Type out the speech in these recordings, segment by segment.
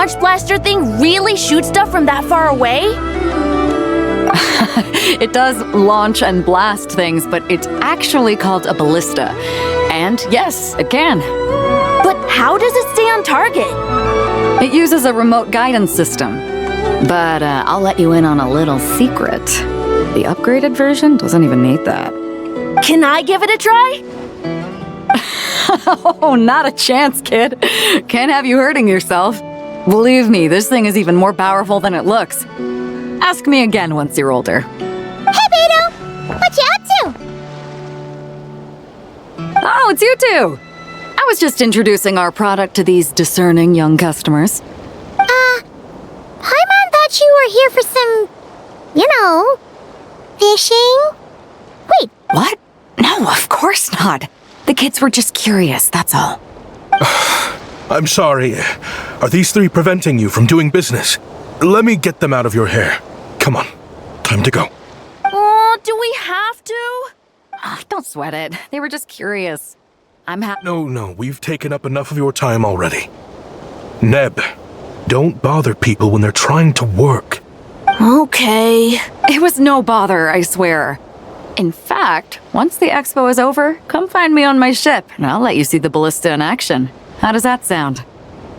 launch blaster thing really shoot stuff from that far away? It does launch and blast things, but it's actually called a ballista. And yes, it can. But how does it stay on target? It uses a remote guidance system. But I'll let you in on a little secret. The upgraded version doesn't even need that. Can I give it a try? Oh, not a chance, kid. Can't have you hurting yourself. Believe me, this thing is even more powerful than it looks. Ask me again once you're older. Hey, Beto! What you up to? Oh, it's you two! I was just introducing our product to these discerning young customers. Paimon thought you were here for some, fishing? Wait. What? No, of course not. The kids were just curious, that's all. I'm sorry. Are these three preventing you from doing business? Let me get them out of your hair. Come on. Time to go. Oh, do we have to? Oh, don't sweat it. They were just curious. I'm happy. No, we've taken up enough of your time already. Neb, don't bother people when they're trying to work. Okay. It was no bother, I swear. In fact, once the expo is over, come find me on my ship, and I'll let you see the ballista in action. How does that sound?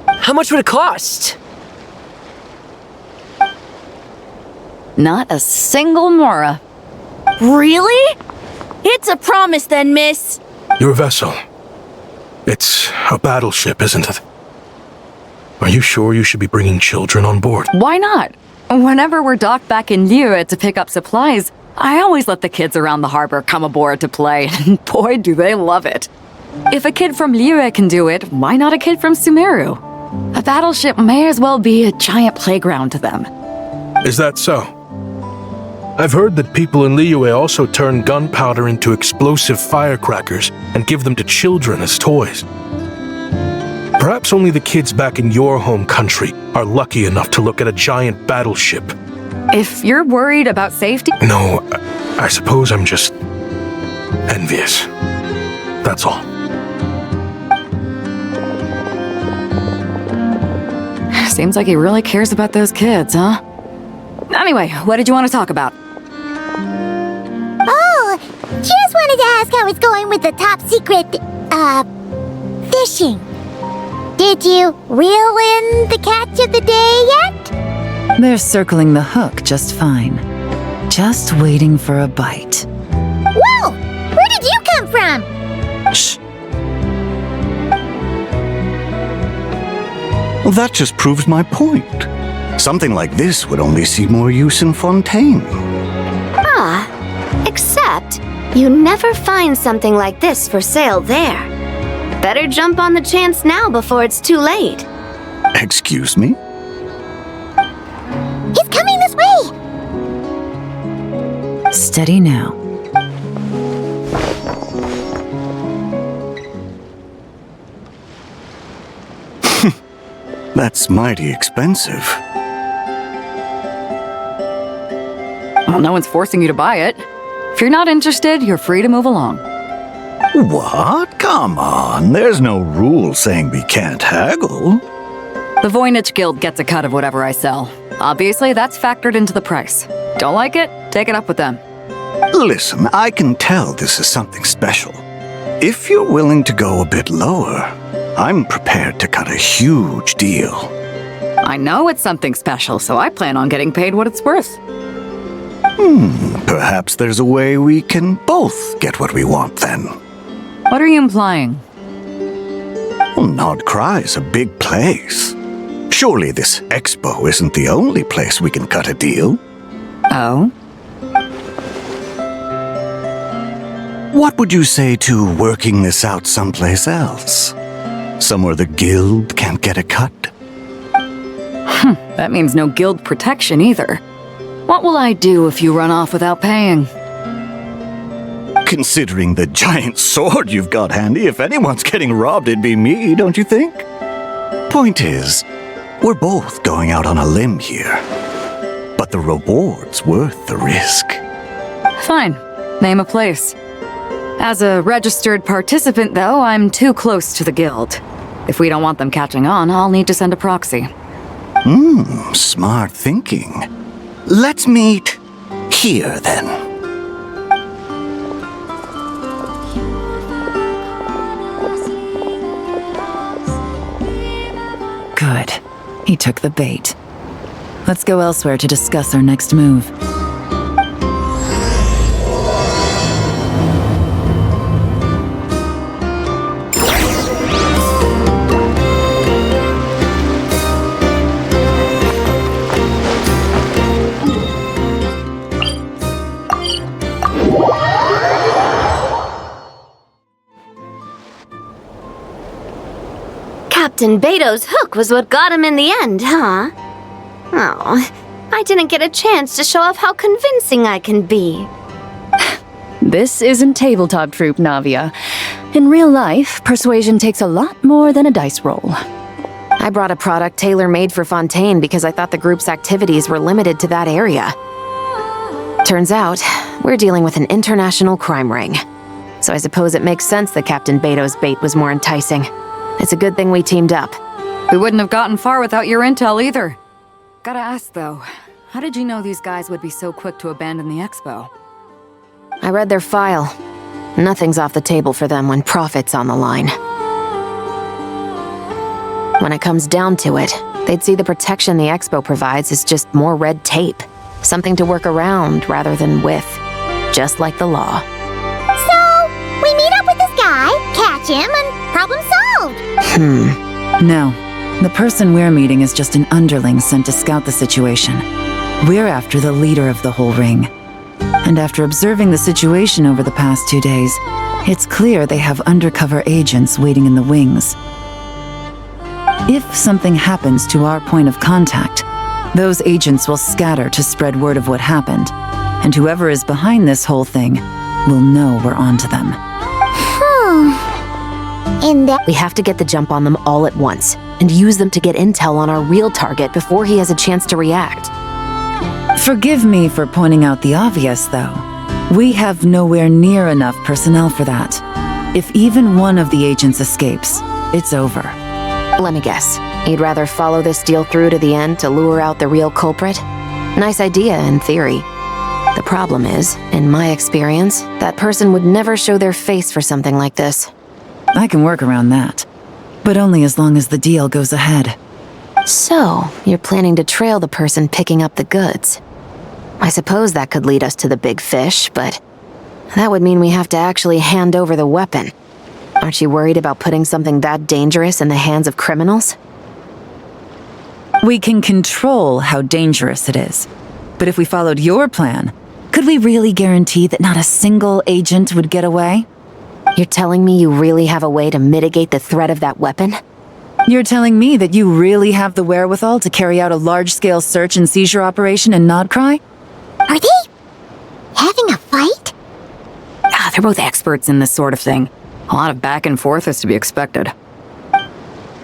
How much would it cost? Not a single mora. Really? It's a promise then, miss. Your vessel. It's a battleship, isn't it? Are you sure you should be bringing children on board? Why not? Whenever we're docked back in Liyue to pick up supplies, I always let the kids around the harbor come aboard to play, and boy, do they love it. If a kid from Liyue can do it, why not a kid from Sumeru? A battleship may as well be a giant playground to them. Is that so? I've heard that people in Liyue also turn gunpowder into explosive firecrackers and give them to children as toys. Perhaps only the kids back in your home country are lucky enough to look at a giant battleship. If you're worried about safety... No, I suppose I'm just envious. That's all. Seems like he really cares about those kids, huh? Anyway, what did you want to talk about? Oh, just wanted to ask how it's going with the top secret, fishing. Did you reel in the catch of the day yet? They're circling the hook just fine. Just waiting for a bite. Whoa! Where did you come from? Shh. Well, that just proves my point. Something like this would only see more use in Fontaine. Except you never find something like this for sale there. Better jump on the chance now before it's too late. Excuse me? He's coming this way! Steady now. That's mighty expensive. Well, no one's forcing you to buy it. If you're not interested, you're free to move along. What? Come on, there's no rule saying we can't haggle. The Voynich Guild gets a cut of whatever I sell. Obviously, that's factored into the price. Don't like it? Take it up with them. Listen, I can tell this is something special. If you're willing to go a bit lower, I'm prepared to cut a huge deal. I know it's something special, so I plan on getting paid what it's worth. Perhaps there's a way we can both get what we want then. What are you implying? Well, Nod Cry's a big place. Surely this expo isn't the only place we can cut a deal. Oh? What would you say to working this out someplace else? Somewhere the guild can't get a cut? That means no guild protection either. What will I do if you run off without paying? Considering the giant sword you've got handy, if anyone's getting robbed, it'd be me, don't you think? Point is, we're both going out on a limb here. But the reward's worth the risk. Fine. Name a place. As a registered participant, though, I'm too close to the guild. If we don't want them catching on, I'll need to send a proxy. Smart thinking. Let's meet here, then. Good. He took the bait. Let's go elsewhere to discuss our next move. Captain Beto's hook was what got him in the end, huh? Oh, I didn't get a chance to show off how convincing I can be. This isn't tabletop troop, Navia. In real life, persuasion takes a lot more than a dice roll. I brought a product tailor-made for Fontaine because I thought the group's activities were limited to that area. Turns out, we're dealing with an international crime ring. So I suppose it makes sense that Captain Beto's bait was more enticing. It's a good thing we teamed up. We wouldn't have gotten far without your intel either. Gotta ask though, how did you know these guys would be so quick to abandon the expo? I read their file. Nothing's off the table for them when profit's on the line. When it comes down to it, they'd see the protection the expo provides as just more red tape. Something to work around rather than with. Just like the law. So, we meet up with this guy, catch him, and problem solved. No. The person we're meeting is just an underling sent to scout the situation. We're after the leader of the whole ring. And after observing the situation over the past 2 days, it's clear they have undercover agents waiting in the wings. If something happens to our point of contact, those agents will scatter to spread word of what happened, and whoever is behind this whole thing will know we're onto them. We have to get the jump on them all at once, and use them to get intel on our real target before he has a chance to react. Forgive me for pointing out the obvious, though. We have nowhere near enough personnel for that. If even one of the agents escapes, it's over. Let me guess. You'd rather follow this deal through to the end to lure out the real culprit? Nice idea, in theory. The problem is, in my experience, that person would never show their face for something like this. I can work around that. But only as long as the deal goes ahead. So, you're planning to trail the person picking up the goods. I suppose that could lead us to the big fish, but that would mean we have to actually hand over the weapon. Aren't you worried about putting something that dangerous in the hands of criminals? We can control how dangerous it is. But if we followed your plan, could we really guarantee that not a single agent would get away? You're telling me you really have a way to mitigate the threat of that weapon? You're telling me that you really have the wherewithal to carry out a large-scale search and seizure operation in Nodcry? Are they having a fight? They're both experts in this sort of thing. A lot of back and forth is to be expected.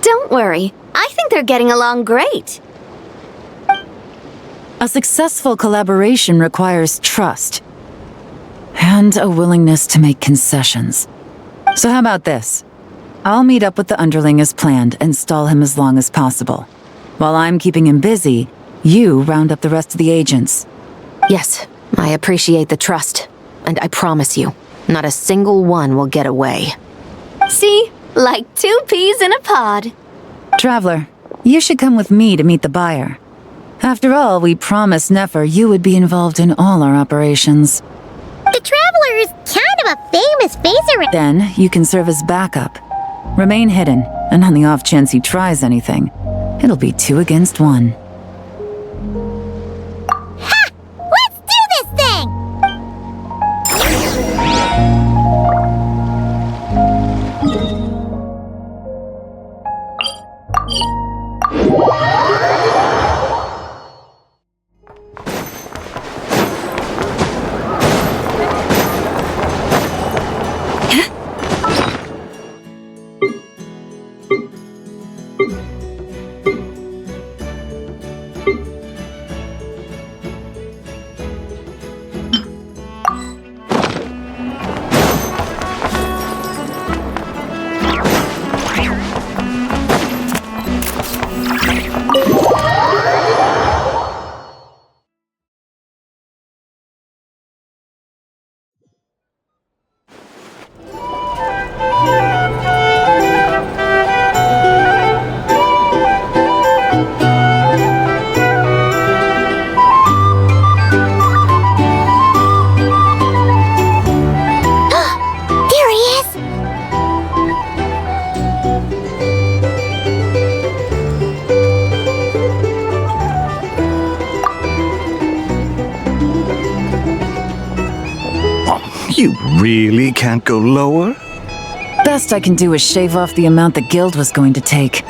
Don't worry, I think they're getting along great. A successful collaboration requires trust. And a willingness to make concessions. So how about this? I'll meet up with the underling as planned and stall him as long as possible. While I'm keeping him busy, you round up the rest of the agents. Yes, I appreciate the trust. And I promise you, not a single one will get away. See? Like 2 peas in a pod. Traveler, you should come with me to meet the buyer. After all, we promised Nefer you would be involved in all our operations. The Traveler is kind of a famous face around. Then you can serve as backup. Remain hidden, and on the off chance he tries anything, it'll be 2 against 1. Ha! Let's do this thing! You really can't go lower? Best I can do is shave off the amount the guild was going to take.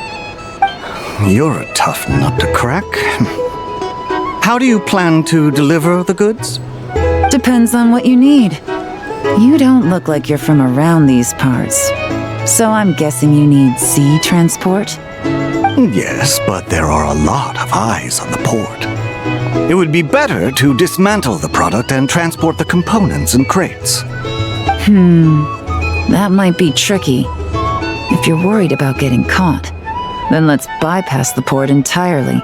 You're a tough nut to crack. How do you plan to deliver the goods? Depends on what you need. You don't look like you're from around these parts. So I'm guessing you need sea transport? Yes, but there are a lot of eyes on the port. It would be better to dismantle the product and transport the components in crates. That might be tricky. If you're worried about getting caught, then let's bypass the port entirely.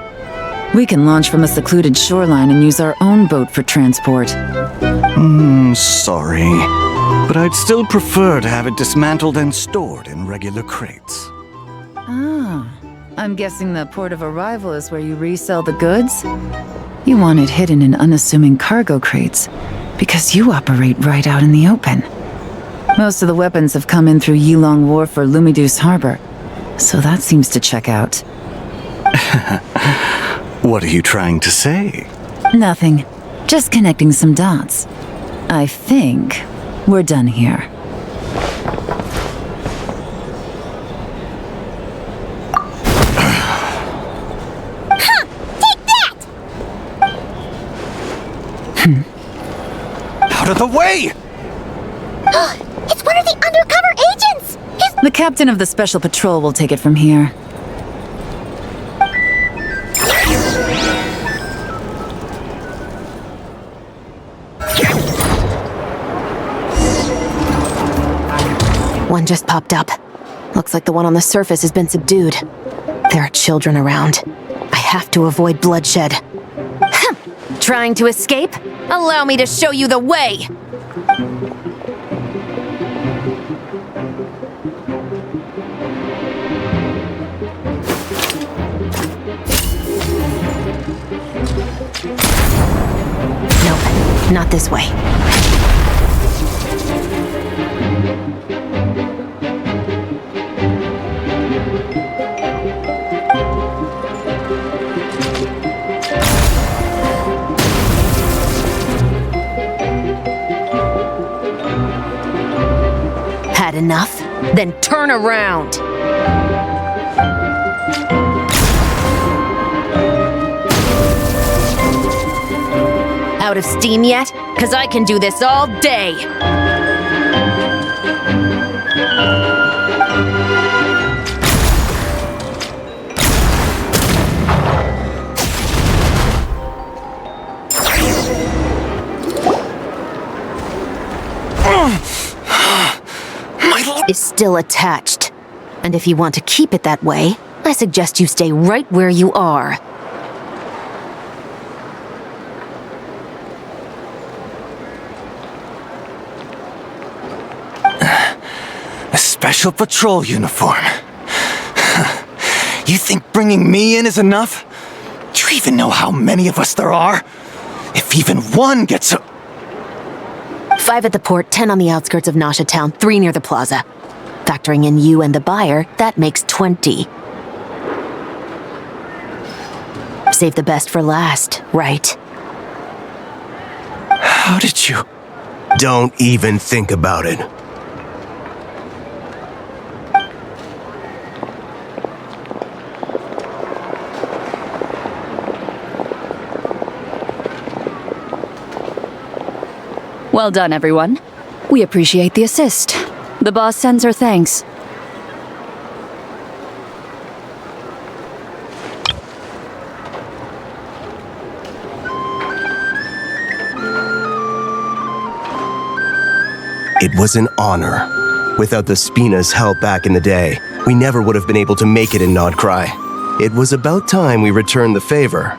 We can launch from a secluded shoreline and use our own boat for transport. Sorry, but I'd still prefer to have it dismantled and stored in regular crates. I'm guessing the port of arrival is where you resell the goods? You want it hidden in unassuming cargo crates, because you operate right out in the open. Most of the weapons have come in through Yilong Wharf or Lumidus Harbor, so that seems to check out. What are you trying to say? Nothing. Just connecting some dots. I think we're done here. Out of the way! It's one of the undercover agents! The captain of the Special Patrol will take it from here. One just popped up. Looks like the one on the surface has been subdued. There are children around. I have to avoid bloodshed. Trying to escape? Allow me to show you the way! Nope, not this way. Had enough? Then turn around! Out of steam yet? 'Cause I can do this all day! Is still attached. And if you want to keep it that way, I suggest you stay right where you are. A special patrol uniform. You think bringing me in is enough? Do you even know how many of us there are? If even one gets a... 5 at the port, 10 on the outskirts of Nasha Town, 3 near the plaza. Factoring in you and the buyer, that makes 20. Save the best for last, right? How did you... Don't even think about it. Well done, everyone. We appreciate the assist. The boss sends her thanks. It was an honor. Without the Spina's help back in the day, we never would have been able to make it in Nodcry. It was about time we returned the favor.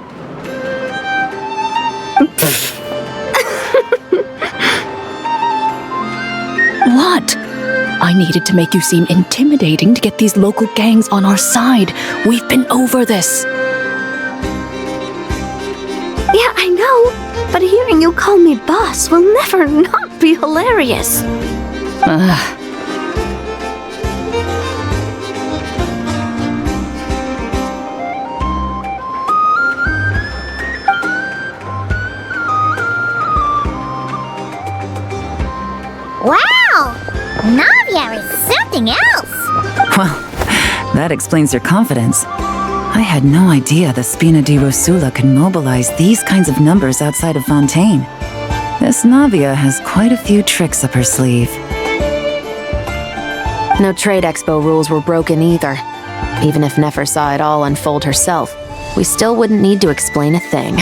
What? I needed to make you seem intimidating to get these local gangs on our side. We've been over this. Yeah, I know. But hearing you call me boss will never not be hilarious. Wow! Navia is something else! Well, that explains your confidence. I had no idea the Spina di Rosula could mobilize these kinds of numbers outside of Fontaine. This Navia has quite a few tricks up her sleeve. No trade expo rules were broken either. Even if Nefer saw it all unfold herself, we still wouldn't need to explain a thing.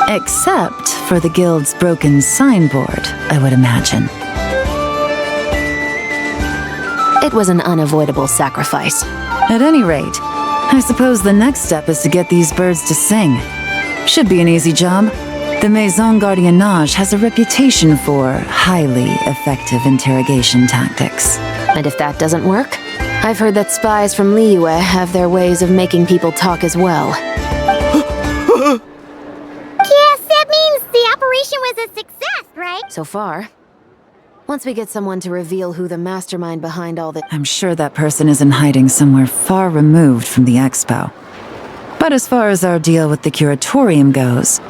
Except for the guild's broken signboard, I would imagine. It was an unavoidable sacrifice. At any rate, I suppose the next step is to get these birds to sing. Should be an easy job. The Maison Gardiennage has a reputation for highly effective interrogation tactics. And if that doesn't work, I've heard that spies from Liyue have their ways of making people talk as well. Yes, that means the operation was a success, right? So far. Once we get someone to reveal who the mastermind behind all the— I'm sure that person is in hiding somewhere far removed from the expo. But as far as our deal with the curatorium goes,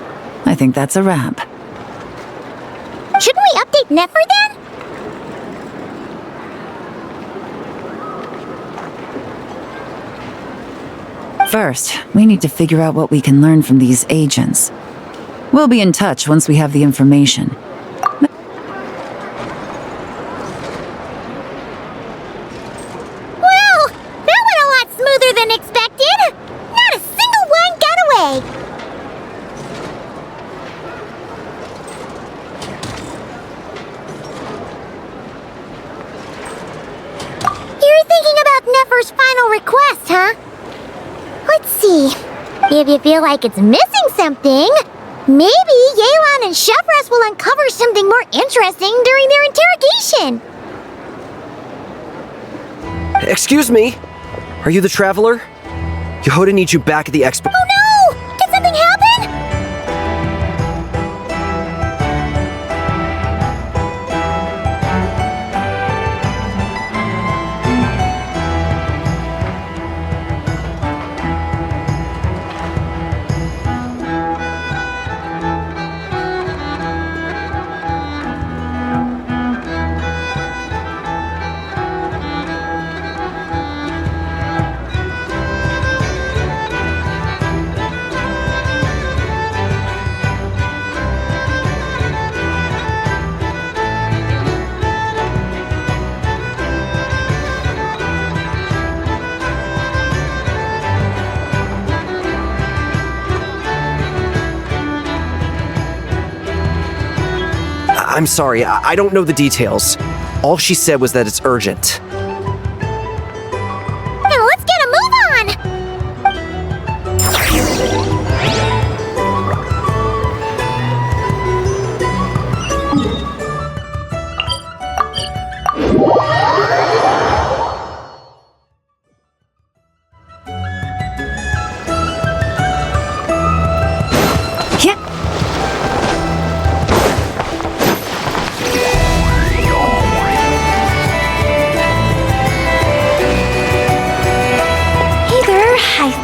I think that's a wrap. Shouldn't we update Nefer then? First, we need to figure out what we can learn from these agents. We'll be in touch once we have the information. Well, that went a lot smoother than expected. Not a single one got away. You're thinking about Nefer's final request, huh? Let's see. If you feel like it's missing something, maybe Yelan and Chevres will uncover something more interesting during their interrogation. Excuse me? Are you the traveler? Yehoda needs you back at the expo. Oh no! Did something happen? I'm sorry, I don't know the details. All she said was that it's urgent. Now let's get a move on!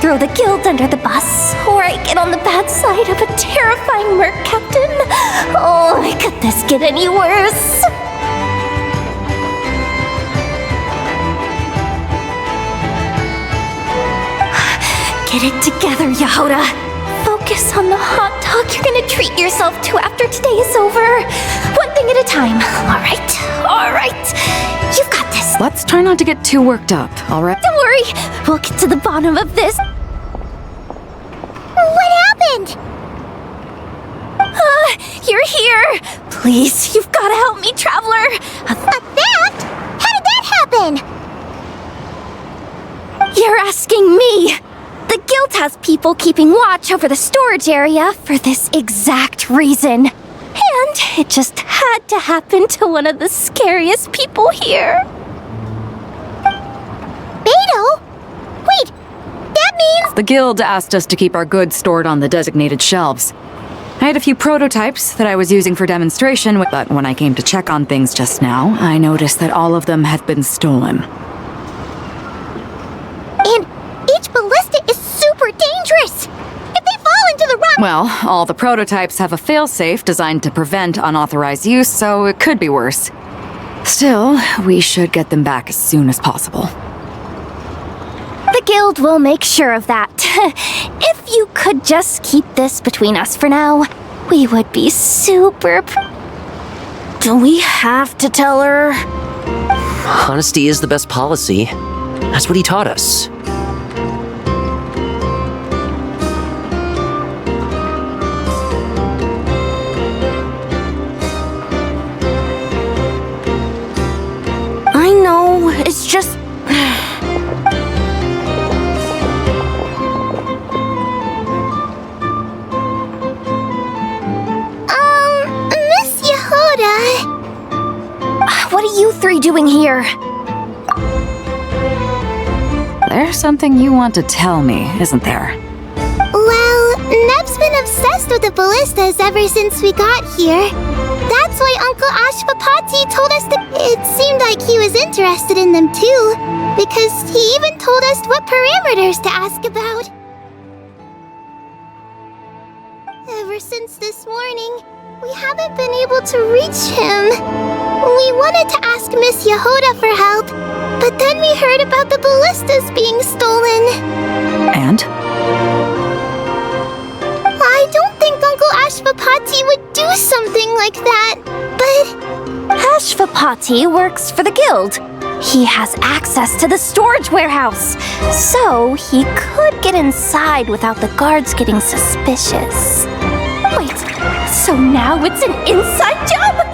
Throw the guild under the bus, or I get on the bad side of a terrifying merc captain. Oh, could this get any worse? Get it together, Yehoda. Focus on the hot dog you're gonna treat yourself to after today is over. One thing at a time. All right. You've got this. Let's try not to get too worked up, all right? Don't worry. We'll get to the bottom of this. What happened? You're here. Please, you've got to help me, Traveler. A theft? How did that happen? You're asking me. The guild has people keeping watch over the storage area for this exact reason. And it just had to happen to one of the scariest people here. Beto? Wait, that means— The guild asked us to keep our goods stored on the designated shelves. I had a few prototypes that I was using for demonstration, but when I came to check on things just now, I noticed that all of them had been stolen. And each ballista is super dangerous! If they fall into the rock— Well, all the prototypes have a failsafe designed to prevent unauthorized use, so it could be worse. Still, we should get them back as soon as possible. The guild will make sure of that. If you could just keep this between us for now, we would be super... Do we have to tell her? Honesty is the best policy. That's what he taught us. I know, it's just... Miss Yehoda... What are you three doing here? There's something you want to tell me, isn't there? Well, Neb's been obsessed with the ballistas ever since we got here. That's why Uncle Ashvapati told us that it seemed like he was interested in them too, because he even told us what parameters to ask about. Ever since this morning, we haven't been able to reach him. We wanted to ask Miss Yehoda for help, but then we heard about the ballistas being stolen. And? I don't think Uncle Ashvapati would do something like that, but... Ashvapati works for the guild. He has access to the storage warehouse, so he could get inside without the guards getting suspicious. Wait, so now it's an inside job?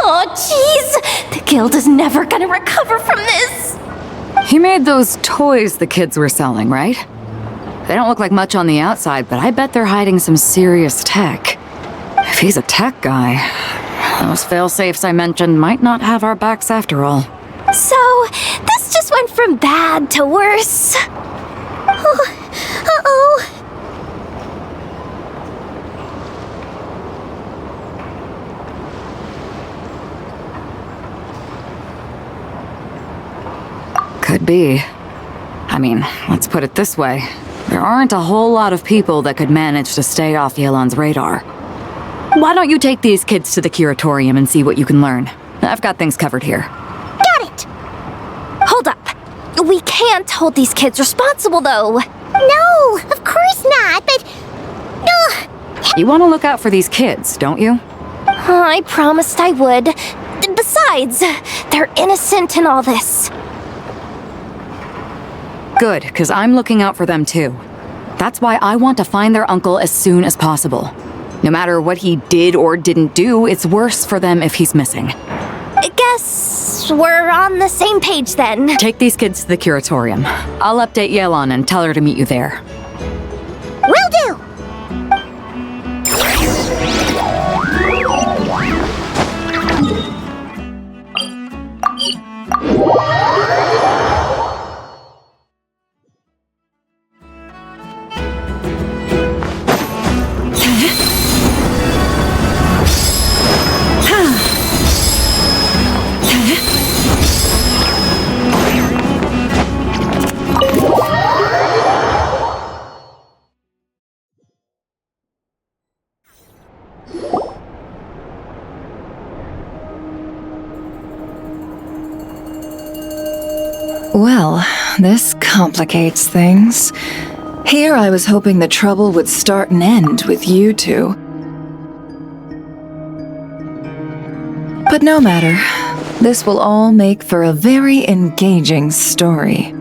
Oh, jeez! The guild is never gonna recover from this! He made those toys the kids were selling, right? They don't look like much on the outside, but I bet they're hiding some serious tech. If he's a tech guy, those fail-safes I mentioned might not have our backs after all. So, this just went from bad to worse. Uh-oh. Could be. I mean, let's put it this way. There aren't a whole lot of people that could manage to stay off Yelan's radar. Why don't you take these kids to the curatorium and see what you can learn? I've got things covered here. Got it! Hold up. We can't hold these kids responsible, though. No, of course not, but... You want to look out for these kids, don't you? I promised I would. Besides, they're innocent in all this. Good, because I'm looking out for them too. That's why I want to find their uncle as soon as possible. No matter what he did or didn't do, it's worse for them if he's missing. I guess we're on the same page then. Take these kids to the curatorium. I'll update Yelan and tell her to meet you there. Will do! Well, this complicates things. Here I was hoping the trouble would start and end with you two. But no matter. This will all make for a very engaging story.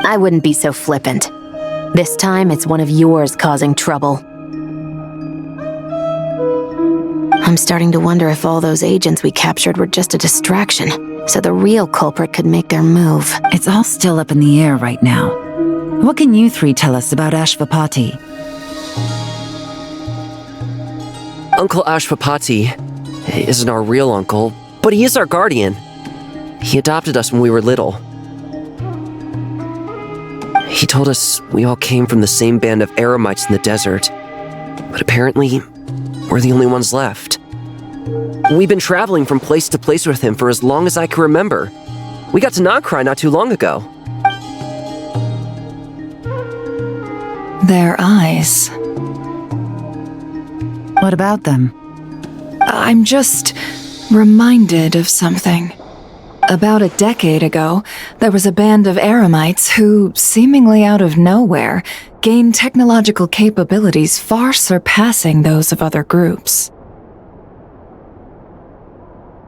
I wouldn't be so flippant. This time it's one of yours causing trouble. I'm starting to wonder if all those agents we captured were just a distraction, so the real culprit could make their move. It's all still up in the air right now. What can you three tell us about Ashvapati? Uncle Ashvapati isn't our real uncle, but he is our guardian. He adopted us when we were little. He told us we all came from the same band of eremites in the desert, but apparently we're the only ones left. We've been traveling from place to place with him for as long as I can remember. We got to Nagcry not too long ago. Their eyes. What about them? I'm just reminded of something. About a decade ago, there was a band of eremites who, seemingly out of nowhere, gained technological capabilities far surpassing those of other groups.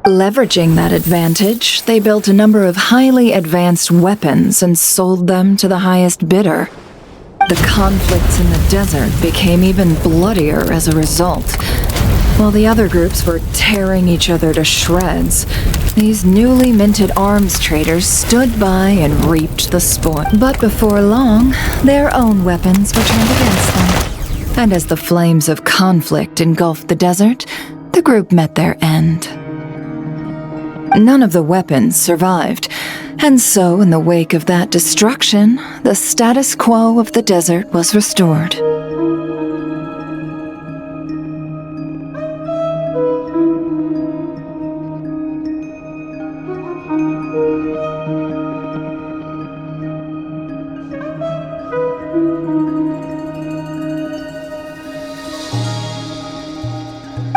Leveraging that advantage, they built a number of highly advanced weapons and sold them to the highest bidder. The conflicts in the desert became even bloodier as a result. While the other groups were tearing each other to shreds, these newly minted arms traders stood by and reaped the spoil. But before long, their own weapons were turned against them. And as the flames of conflict engulfed the desert, the group met their end. None of the weapons survived, and so in the wake of that destruction, the status quo of the desert was restored.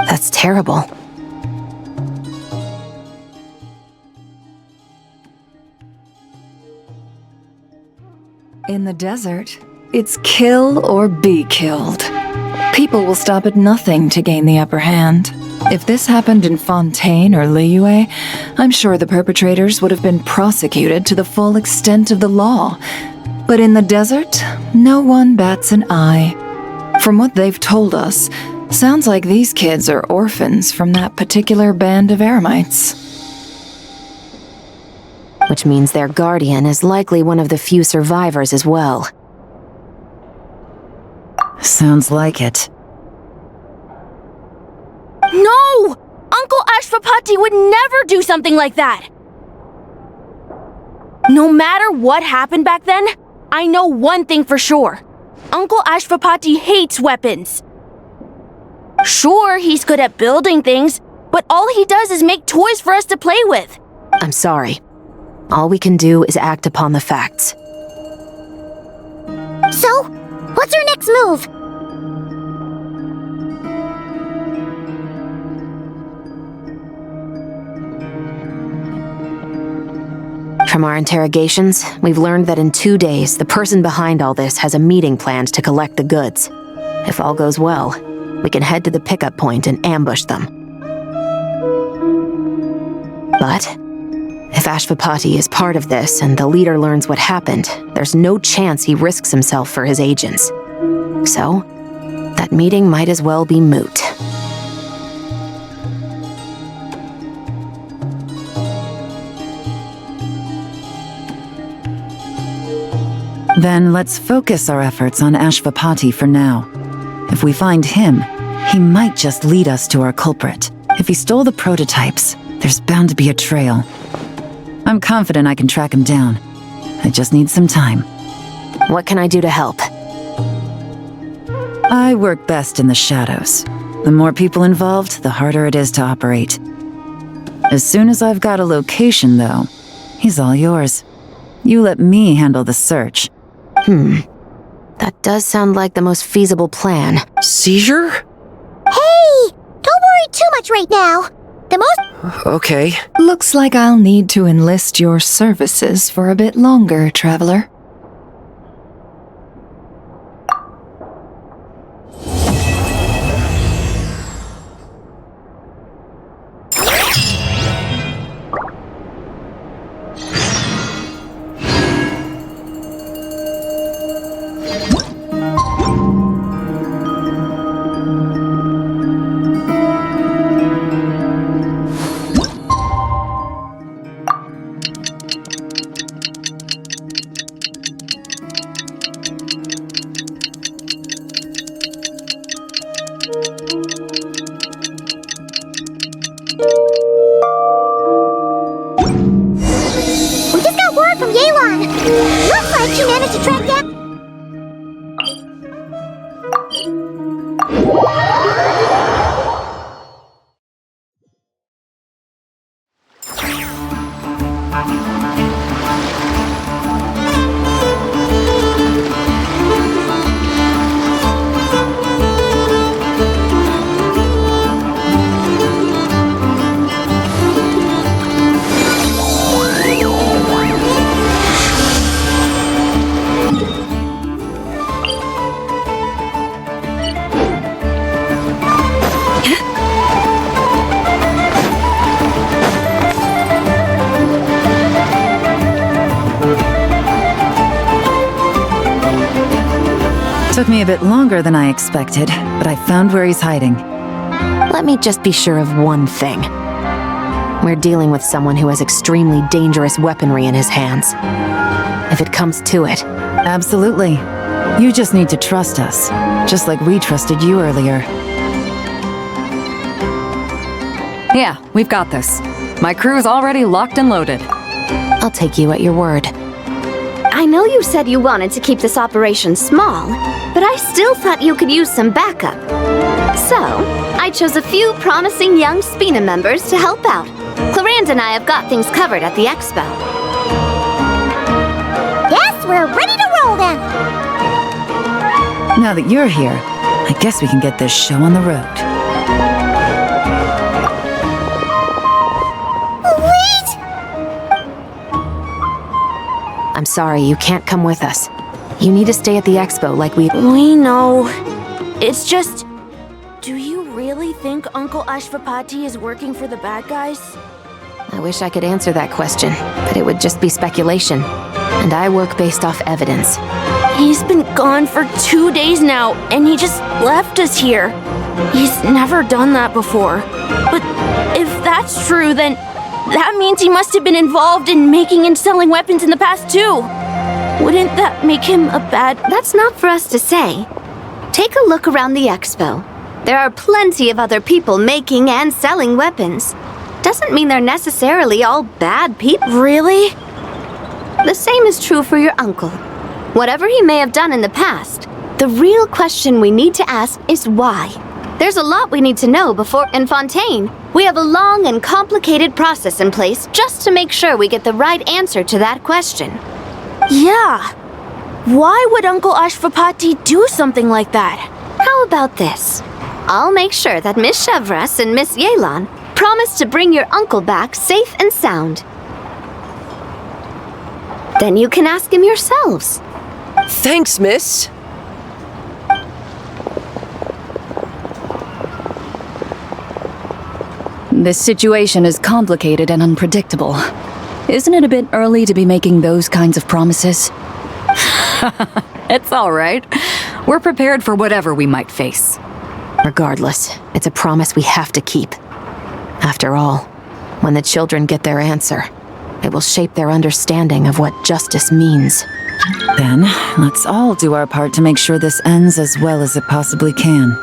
That's terrible. In the desert, it's kill or be killed. People will stop at nothing to gain the upper hand. If this happened in Fontaine or Liyue, I'm sure the perpetrators would have been prosecuted to the full extent of the law. But in the desert, no one bats an eye. From what they've told us, sounds like these kids are orphans from that particular band of eremites. Which means their guardian is likely one of the few survivors as well. Sounds like it. No! Uncle Ashvapati would never do something like that! No matter what happened back then, I know one thing for sure. Uncle Ashvapati hates weapons. Sure, he's good at building things, but all he does is make toys for us to play with. I'm sorry. All we can do is act upon the facts. So, what's our next move? From our interrogations, we've learned that in 2 days, the person behind all this has a meeting planned to collect the goods. If all goes well, we can head to the pickup point and ambush them. But if Ashvapati is part of this and the leader learns what happened, there's no chance he risks himself for his agents. So, that meeting might as well be moot. Then let's focus our efforts on Ashvapati for now. If we find him, he might just lead us to our culprit. If he stole the prototypes, there's bound to be a trail. I'm confident I can track him down. I just need some time. What can I do to help? I work best in the shadows. The more people involved, the harder it is to operate. As soon as I've got a location, though, he's all yours. You let me handle the search. That does sound like the most feasible plan. Seizure? Hey! Don't worry too much right now. The most... Okay. Looks like I'll need to enlist your services for a bit longer, traveler. We just got word from Yelan. Looks like she managed to track down... Took me a bit longer than I expected, but I found where he's hiding. Let me just be sure of one thing. We're dealing with someone who has extremely dangerous weaponry in his hands. If it comes to it. Absolutely. You just need to trust us, just like we trusted you earlier. Yeah, we've got this. My crew's already locked and loaded. I'll take you at your word. I know you said you wanted to keep this operation small, but I still thought you could use some backup. So, I chose a few promising young Spina members to help out. Clarande and I have got things covered at the expo. Yes, we're ready to roll then! Now that you're here, I guess we can get this show on the road. I'm sorry, you can't come with us. You need to stay at the expo like we... We know. It's just... Do you really think Uncle Ashvapati is working for the bad guys? I wish I could answer that question, but it would just be speculation. And I work based off evidence. He's been gone for 2 days now, and he just left us here. He's never done that before. But if that's true, then that means he must have been involved in making and selling weapons in the past too. Wouldn't that make him a bad... That's not for us to say. Take a look around the expo. There are plenty of other people making and selling weapons. Doesn't mean they're necessarily all bad people. Really? The same is true for your uncle. Whatever he may have done in the past, the real question we need to ask is why. There's a lot we need to know before... In Fontaine, we have a long and complicated process in place just to make sure we get the right answer to that question. Yeah. Why would Uncle Ashvapati do something like that? How about this? I'll make sure that Miss Chevras and Miss Yelan promise to bring your uncle back safe and sound. Then you can ask him yourselves. Thanks, miss. This situation is complicated and unpredictable. Isn't it a bit early to be making those kinds of promises? It's all right. We're prepared for whatever we might face. Regardless, it's a promise we have to keep. After all, when the children get their answer, it will shape their understanding of what justice means. Then, let's all do our part to make sure this ends as well as it possibly can.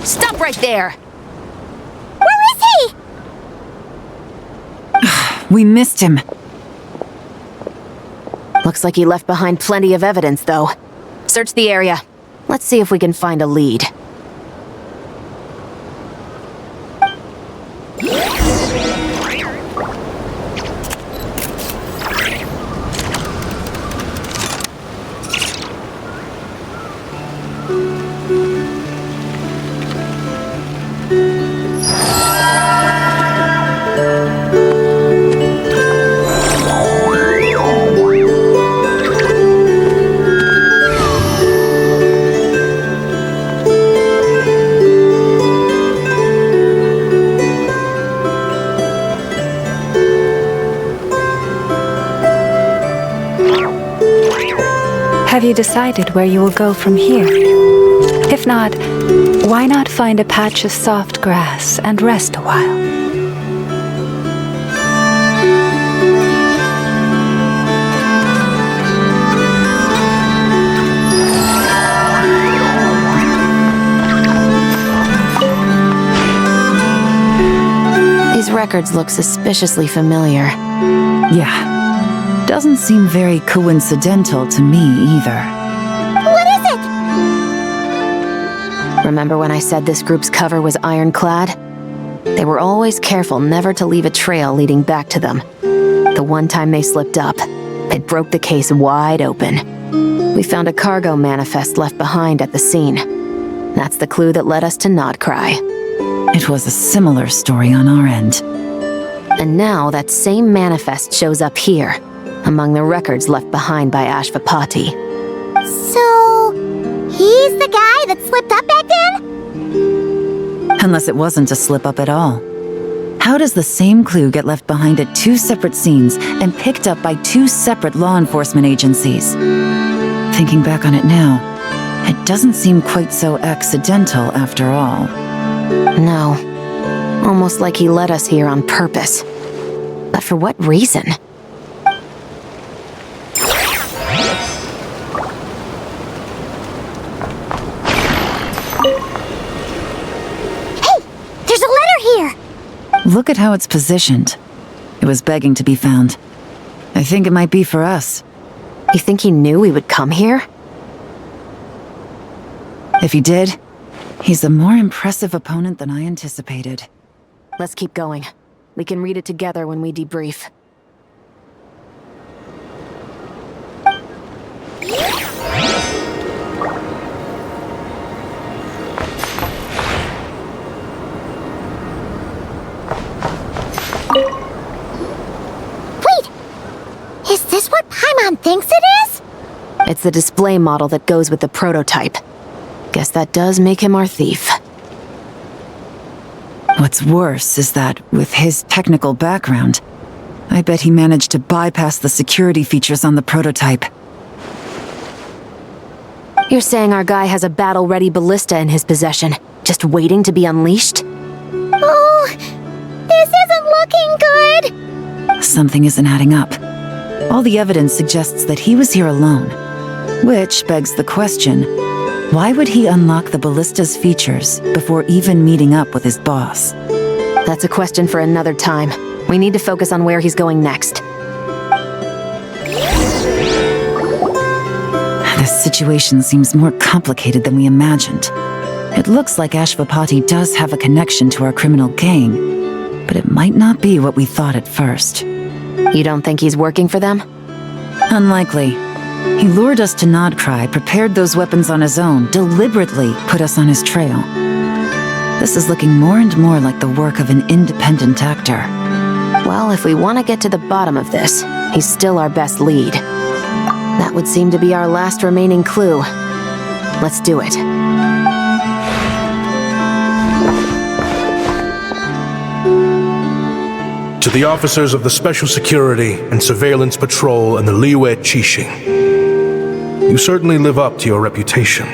Stop right there! Where is he? We missed him. Looks like he left behind plenty of evidence, though. Search the area. Let's see if we can find a lead. Have you decided where you will go from here? If not, why not find a patch of soft grass and rest a while? These records look suspiciously familiar. Yeah. Doesn't seem very coincidental to me either. What is it? Remember when I said this group's cover was ironclad? They were always careful never to leave a trail leading back to them. The one time they slipped up, it broke the case wide open. We found a cargo manifest left behind at the scene. That's the clue that led us to Nodcry. It was a similar story on our end. And now that same manifest shows up here, among the records left behind by Ashvapati. So, he's the guy that slipped up back then? Unless it wasn't a slip-up at all. How does the same clue get left behind at 2 separate scenes and picked up by 2 separate law enforcement agencies? Thinking back on it now, it doesn't seem quite so accidental after all. No. Almost like he led us here on purpose. But for what reason? There's a letter here! Look at how it's positioned. It was begging to be found. I think it might be for us. You think he knew we would come here? If he did, he's a more impressive opponent than I anticipated. Let's keep going. We can read it together when we debrief. Wait! Is this what Paimon thinks it is? It's the display model that goes with the prototype. Guess that does make him our thief. What's worse is that, with his technical background, I bet he managed to bypass the security features on the prototype. You're saying our guy has a battle-ready ballista in his possession, just waiting to be unleashed? Oh, this isn't looking good! Something isn't adding up. All the evidence suggests that he was here alone. Which begs the question, why would he unlock the ballista's features before even meeting up with his boss? That's a question for another time. We need to focus on where he's going next. This situation seems more complicated than we imagined. It looks like Ashvapati does have a connection to our criminal gang, but it might not be what we thought at first. You don't think he's working for them? Unlikely. He lured us to Nodcry, prepared those weapons on his own, deliberately put us on his trail. This is looking more and more like the work of an independent actor. Well, if we want to get to the bottom of this, he's still our best lead. That would seem to be our last remaining clue. Let's do it. To the officers of the Special Security and Surveillance Patrol and the II&III-Vòng, you certainly live up to your reputation.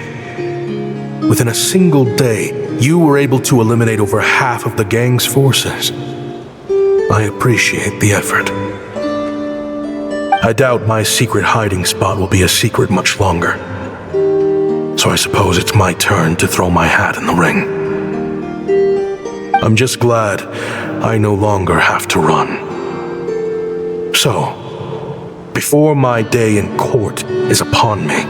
Within a single day, you were able to eliminate over half of the gang's forces. I appreciate the effort. I doubt my secret hiding spot will be a secret much longer. So I suppose it's my turn to throw my hat in the ring. I'm just glad I no longer have to run. So, before my day in court is upon me,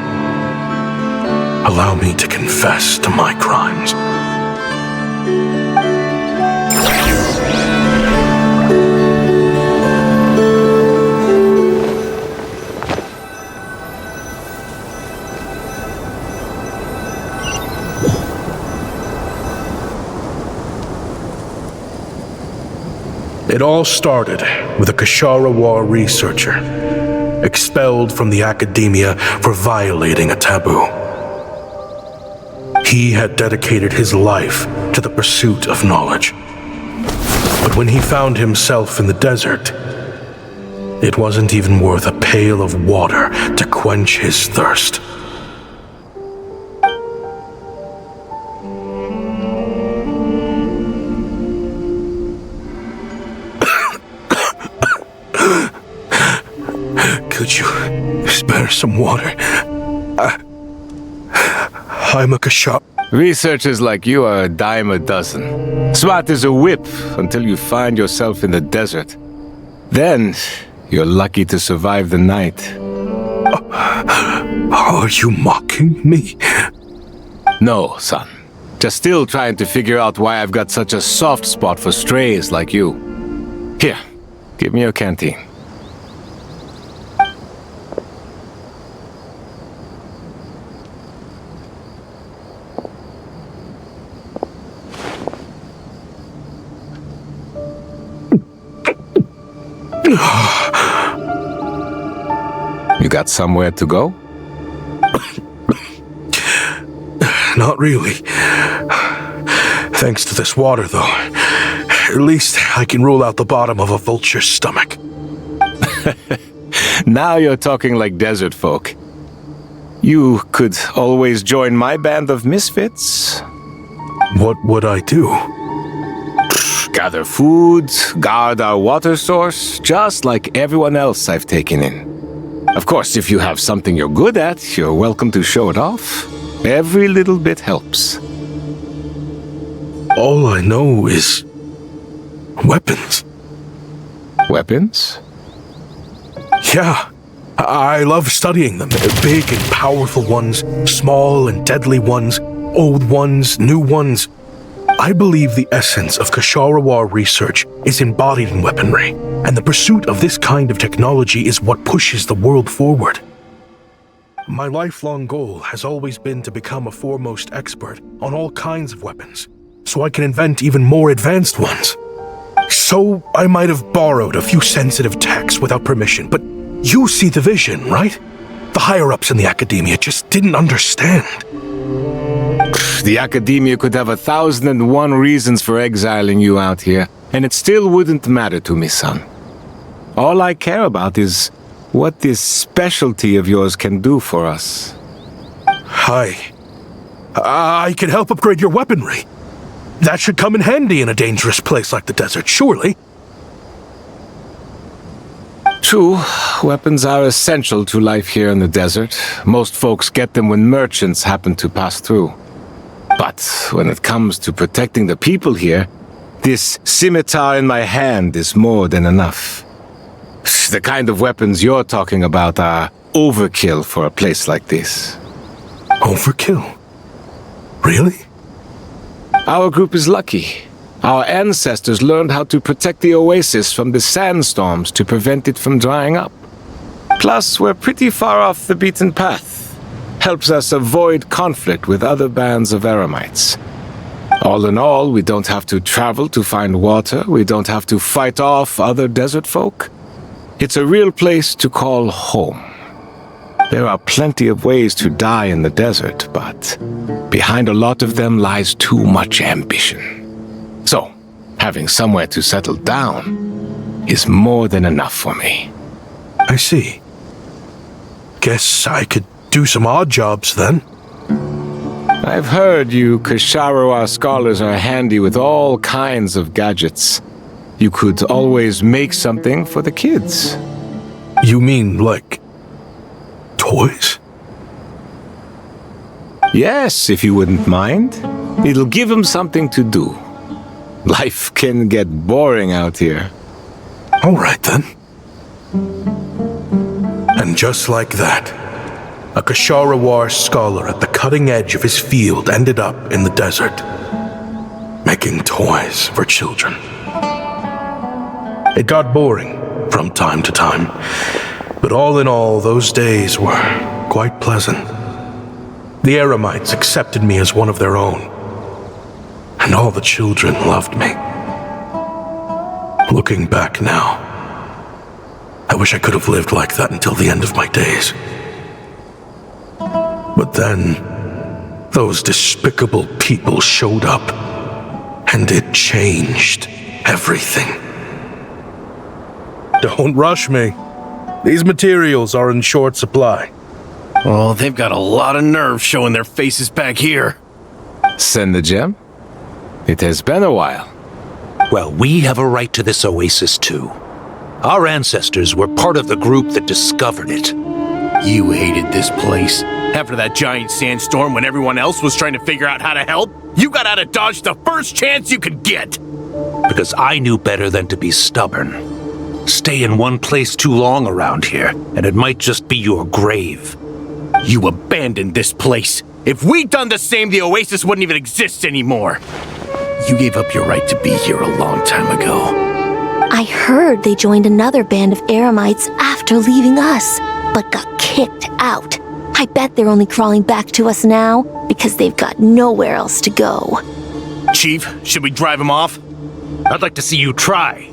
allow me to confess to my crimes. It all started with a Kashara War researcher, expelled from the academia for violating a taboo. He had dedicated his life to the pursuit of knowledge. But when he found himself in the desert, it wasn't even worth a pail of water to quench his thirst. Could you spare some water? I'm a Kashara. Researchers like you are a dime a dozen. Smart as a whip until you find yourself in the desert. Then, you're lucky to survive the night. Are you mocking me? No, son. Just still trying to figure out why I've got such a soft spot for strays like you. Here, give me your canteen. You got somewhere to go? Not really. Thanks to this water, though. At least I can rule out the bottom of a vulture's stomach. Now you're talking like desert folk. You could always join my band of misfits. What would I do? Gather food, guard our water source, just like everyone else I've taken in. Of course, if you have something you're good at, you're welcome to show it off. Every little bit helps. All I know is weapons. Weapons? Yeah. I love studying them. Big and powerful ones, small and deadly ones, old ones, new ones. I believe the essence of Kshatriya research is embodied in weaponry, and the pursuit of this kind of technology is what pushes the world forward. My lifelong goal has always been to become a foremost expert on all kinds of weapons, so I can invent even more advanced ones. So I might have borrowed a few sensitive techs without permission, but you see the vision, right? The higher-ups in the academia just didn't understand. The academia could have 1,001 reasons for exiling you out here, and it still wouldn't matter to me, son. All I care about is what this specialty of yours can do for us. I can help upgrade your weaponry. That should come in handy in a dangerous place like the desert, surely. True, weapons are essential to life here in the desert. Most folks get them when merchants happen to pass through. But when it comes to protecting the people here, this scimitar in my hand is more than enough. The kind of weapons you're talking about are overkill for a place like this. Overkill? Really? Our group is lucky. Our ancestors learned how to protect the oasis from the sandstorms to prevent it from drying up. Plus, we're pretty far off the beaten path. Helps us avoid conflict with other bands of Eremites. All in all, we don't have to travel to find water, we don't have to fight off other desert folk. It's a real place to call home. There are plenty of ways to die in the desert, but behind a lot of them lies too much ambition. So, having somewhere to settle down is more than enough for me. I see. Guess I could do some odd jobs then. I've heard you Kshatriya scholars are handy with all kinds of gadgets. You could always make something for the kids. You mean, like, toys? Yes, if you wouldn't mind. It'll give them something to do. Life can get boring out here. All right, then. And just like that, a Kshatriya scholar at the cutting edge of his field ended up in the desert, making toys for children. It got boring from time to time, but all in all, those days were quite pleasant. The Eremites accepted me as one of their own, and all the children loved me. Looking back now, I wish I could have lived like that until the end of my days. But then, those despicable people showed up, and it changed everything. Don't rush me. These materials are in short supply. Oh, they've got a lot of nerve showing their faces back here. Send the gem? It has been a while. Well, we have a right to this oasis too. Our ancestors were part of the group that discovered it. You hated this place. After that giant sandstorm when everyone else was trying to figure out how to help, you got out of Dodge the first chance you could get. Because I knew better than to be stubborn. Stay in one place too long around here, and it might just be your grave. You abandoned this place. If we'd done the same, the Oasis wouldn't even exist anymore. You gave up your right to be here a long time ago. I heard they joined another band of Eremites after leaving us, but got kicked out. I bet they're only crawling back to us now because they've got nowhere else to go. Chief, should we drive him off? I'd like to see you try.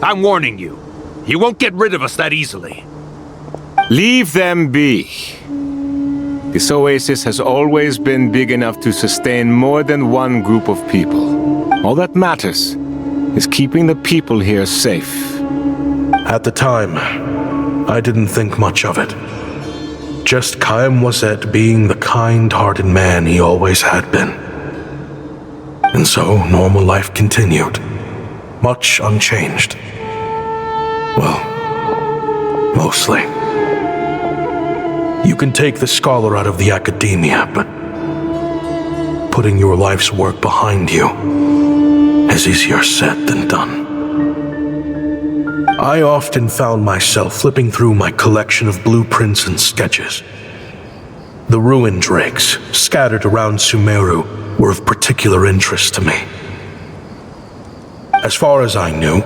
I'm warning you. You won't get rid of us that easily. Leave them be. This oasis has always been big enough to sustain more than one group of people. All that matters is keeping the people here safe. At the time, I didn't think much of it. Just Chaim Wazet being the kind-hearted man he always had been. And so, normal life continued, much unchanged. Well, mostly. You can take the scholar out of the academia, but putting your life's work behind you is easier said than done. I often found myself flipping through my collection of blueprints and sketches. The ruin drakes scattered around Sumeru were of particular interest to me. As far as I knew,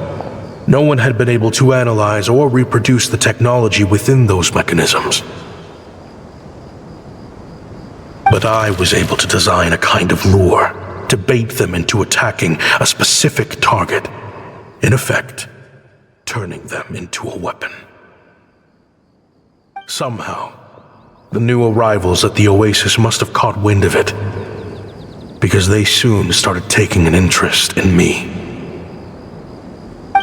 no one had been able to analyze or reproduce the technology within those mechanisms. But I was able to design a kind of lure to bait them into attacking a specific target, in effect, turning them into a weapon. Somehow, the new arrivals at the Oasis must have caught wind of it, because they soon started taking an interest in me.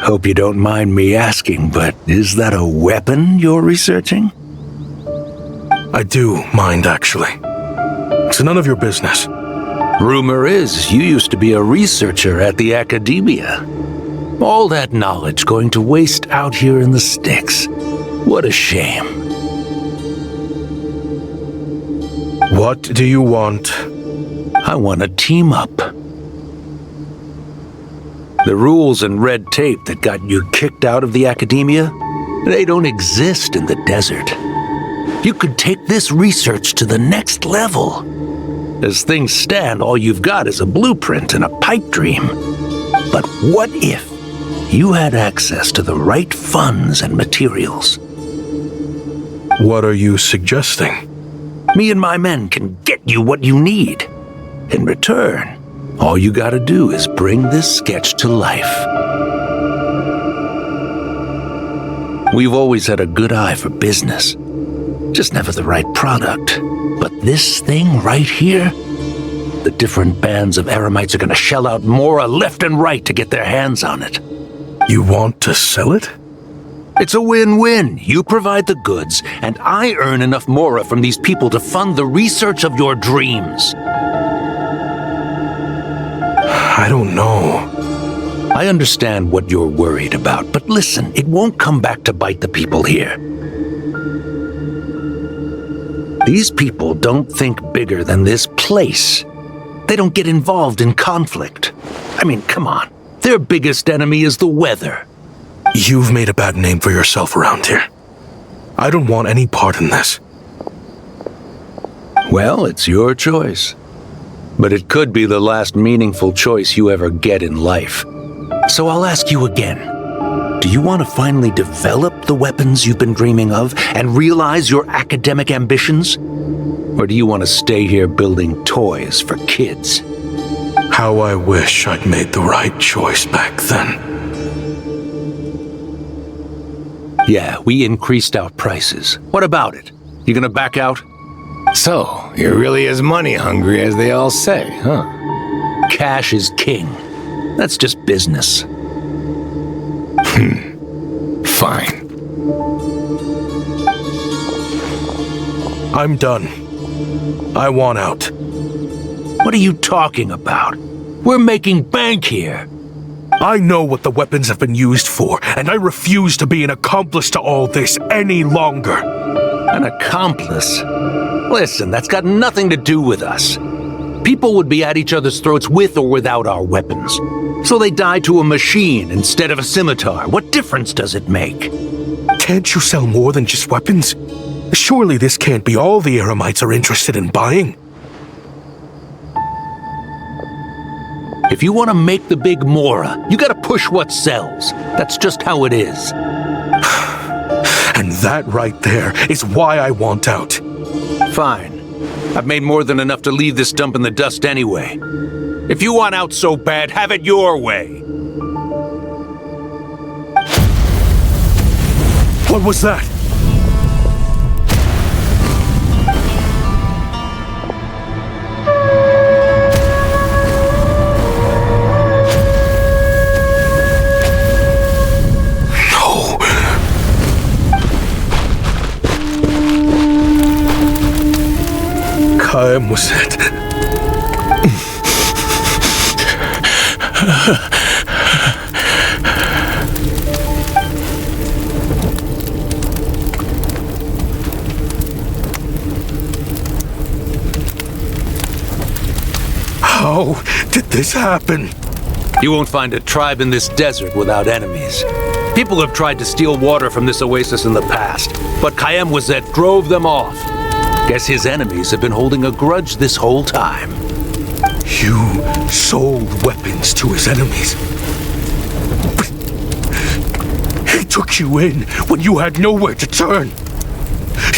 Hope you don't mind me asking, but is that a weapon you're researching? I do mind, actually. It's none of your business. Rumor is you used to be a researcher at the academia. All that knowledge going to waste out here in the sticks. What a shame. What do you want? I want to team up. The rules and red tape that got you kicked out of the academia, they don't exist in the desert. You could take this research to the next level. As things stand, all you've got is a blueprint and a pipe dream. But what if you had access to the right funds and materials? What are you suggesting? Me and my men can get you what you need. In return, all you gotta do is bring this sketch to life. We've always had a good eye for business. Just never the right product. But this thing right here, the different bands of Eremites are gonna shell out Mora left and right to get their hands on it. You want to sell it? It's a win-win. You provide the goods, and I earn enough Mora from these people to fund the research of your dreams. I don't know. I understand what you're worried about, but listen, it won't come back to bite the people here. These people don't think bigger than this place. They don't get involved in conflict. I mean, come on. Their biggest enemy is the weather. You've made a bad name for yourself around here. I don't want any part in this. Well, it's your choice. But it could be the last meaningful choice you ever get in life. So I'll ask you again. Do you want to finally develop the weapons you've been dreaming of and realize your academic ambitions? Or do you want to stay here building toys for kids? How I wish I'd made the right choice back then. Yeah, we increased our prices. What about it? You gonna back out? So, you're really as money hungry as they all say, huh? Cash is king. That's just business. Fine. I'm done. I want out. What are you talking about? We're making bank here. I know what the weapons have been used for, and I refuse to be an accomplice to all this any longer. An accomplice? Listen, that's got nothing to do with us. People would be at each other's throats with or without our weapons. So they die to a machine instead of a scimitar. What difference does it make? Can't you sell more than just weapons? Surely this can't be all the Eremites are interested in buying. if you want to make the big Mora, you gotta push what sells. That's just how it is. And that right there is why I want out. Fine. I've made more than enough to leave this dump in the dust anyway. If you want out so bad, have it your way. What was that? Ngầm was it? How did this happen? You won't find a tribe in this desert without enemies. People have tried to steal water from this oasis in the past, but Ngầm drove them off. Guess his enemies have been holding a grudge this whole time. You sold weapons to his enemies. He took you in when you had nowhere to turn.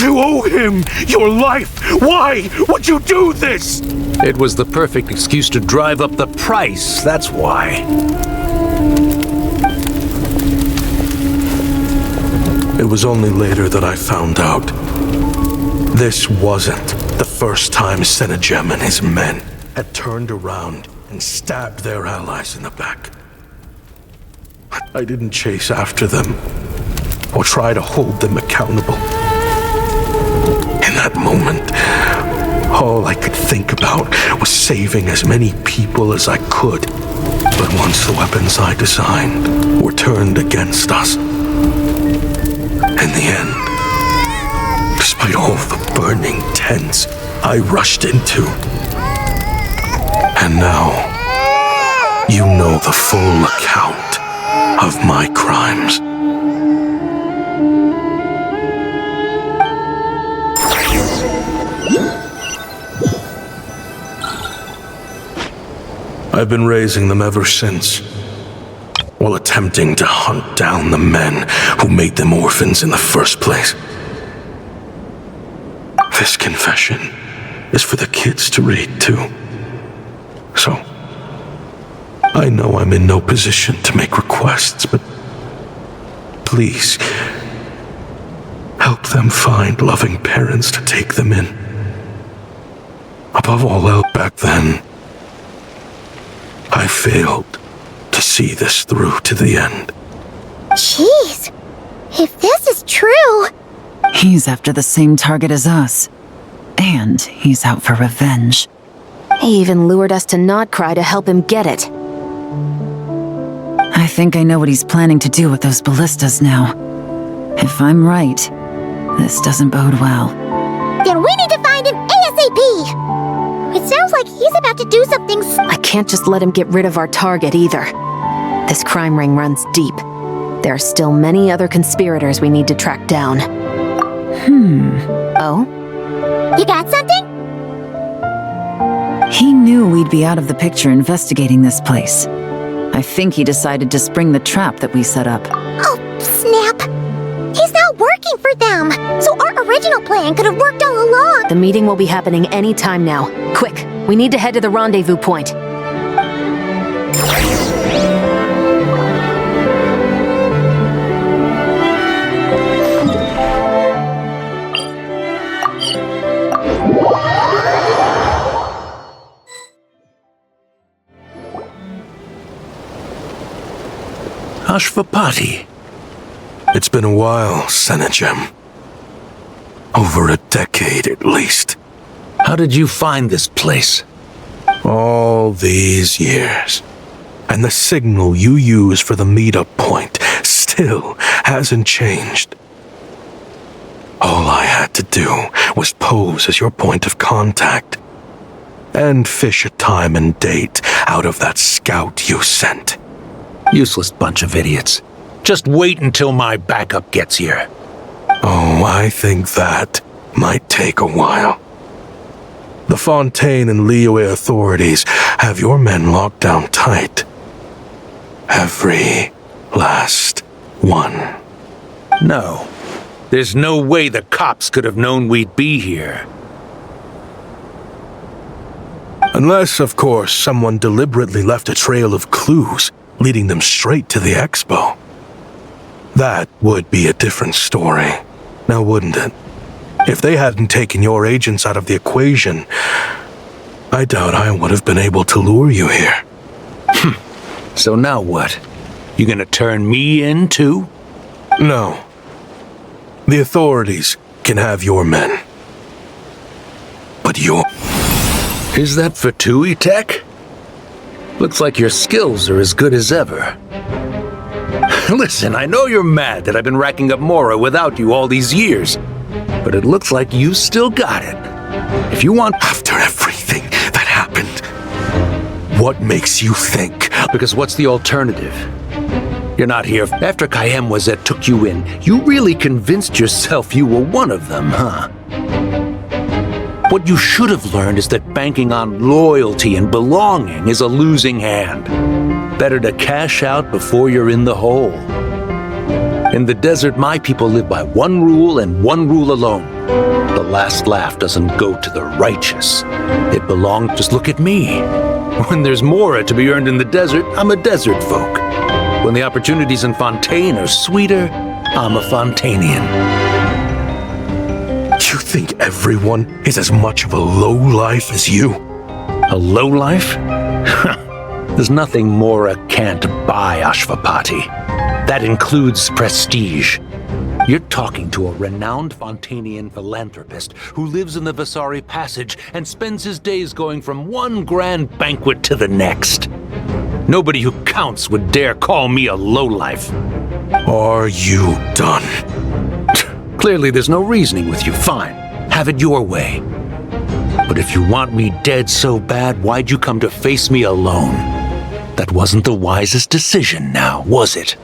You owe him your life. Why would you do this? It was the perfect excuse to drive up the price, that's why. It was only later that I found out. This wasn't the first time Ngầm and his men had turned around and stabbed their allies in the back. I didn't chase after them or try to hold them accountable. In that moment, all I could think about was saving as many people as I could. But once the weapons I designed were turned against us, in the end, despite all the burning tents I rushed into, and now you know the full account of my crimes. I've been raising them ever since, while attempting to hunt down the men who made them orphans in the first place. This confession is for the kids to read too. So, I know I'm in no position to make requests, but please, help them find loving parents to take them in. Above all else, back then, I failed to see this through to the end. Jeez, if this is true... He's after the same target as us. And he's out for revenge. He even lured us to Nodcry to help him get it. I think I know what he's planning to do with those ballistas now. If I'm right, this doesn't bode well. Then we need to find him ASAP! It sounds like he's about to do something... I can't just let him get rid of our target either. This crime ring runs deep. There are still many other conspirators we need to track down. Oh? You got something? He knew we'd be out of the picture investigating this place. I think he decided to spring the trap that we set up. Oh, snap! He's not working for them! So our original plan could have worked all along! The meeting will be happening any time now. Quick, we need to head to the rendezvous point. Ashvapati. It's been a while, Ngầm. Over a decade at least. How did you find this place? All these years. And the signal you use for the meetup point still hasn't changed. All I had to do was pose as your point of contact and fish a time and date out of that scout you sent. Useless bunch of idiots. Just wait until my backup gets here. Oh, I think that might take a while. The Fontaine and Liyue authorities have your men locked down tight. Every last one. No. There's no way the cops could have known we'd be here. Unless, of course, someone deliberately left a trail of clues, leading them straight to the expo. That would be a different story, now wouldn't it? If they hadn't taken your agents out of the equation, I doubt I would have been able to lure you here. So now what? You gonna turn me in too? No. The authorities can have your men. But your... Is that for TUI tech? Looks like your skills are as good as ever. Listen, I know you're mad that I've been racking up Mora without you all these years, but it looks like you still got it. If you want... After everything that happened, what makes you think? Because what's the alternative? You're not here. After Kayem was that took you in, you really convinced yourself you were one of them, huh? What you should have learned is that banking on loyalty and belonging is a losing hand. Better to cash out before you're in the hole. In the desert, my people live by one rule and one rule alone. The last laugh doesn't go to the righteous. It belongs... Just look at me. When there's Mora to be earned in the desert, I'm a desert folk. When the opportunities in Fontaine are sweeter, I'm a Fontanian. You think everyone is as much of a lowlife as you? A lowlife? There's nothing Mora can't buy, Ashvapati. That includes prestige. You're talking to a renowned Fontanian philanthropist who lives in the Vasari Passage and spends his days going from one grand banquet to the next. Nobody who counts would dare call me a lowlife. Are you done? Clearly there's no reasoning with you. Fine. Have it your way. But if you want me dead so bad, why'd you come to face me alone? That wasn't the wisest decision now, was it?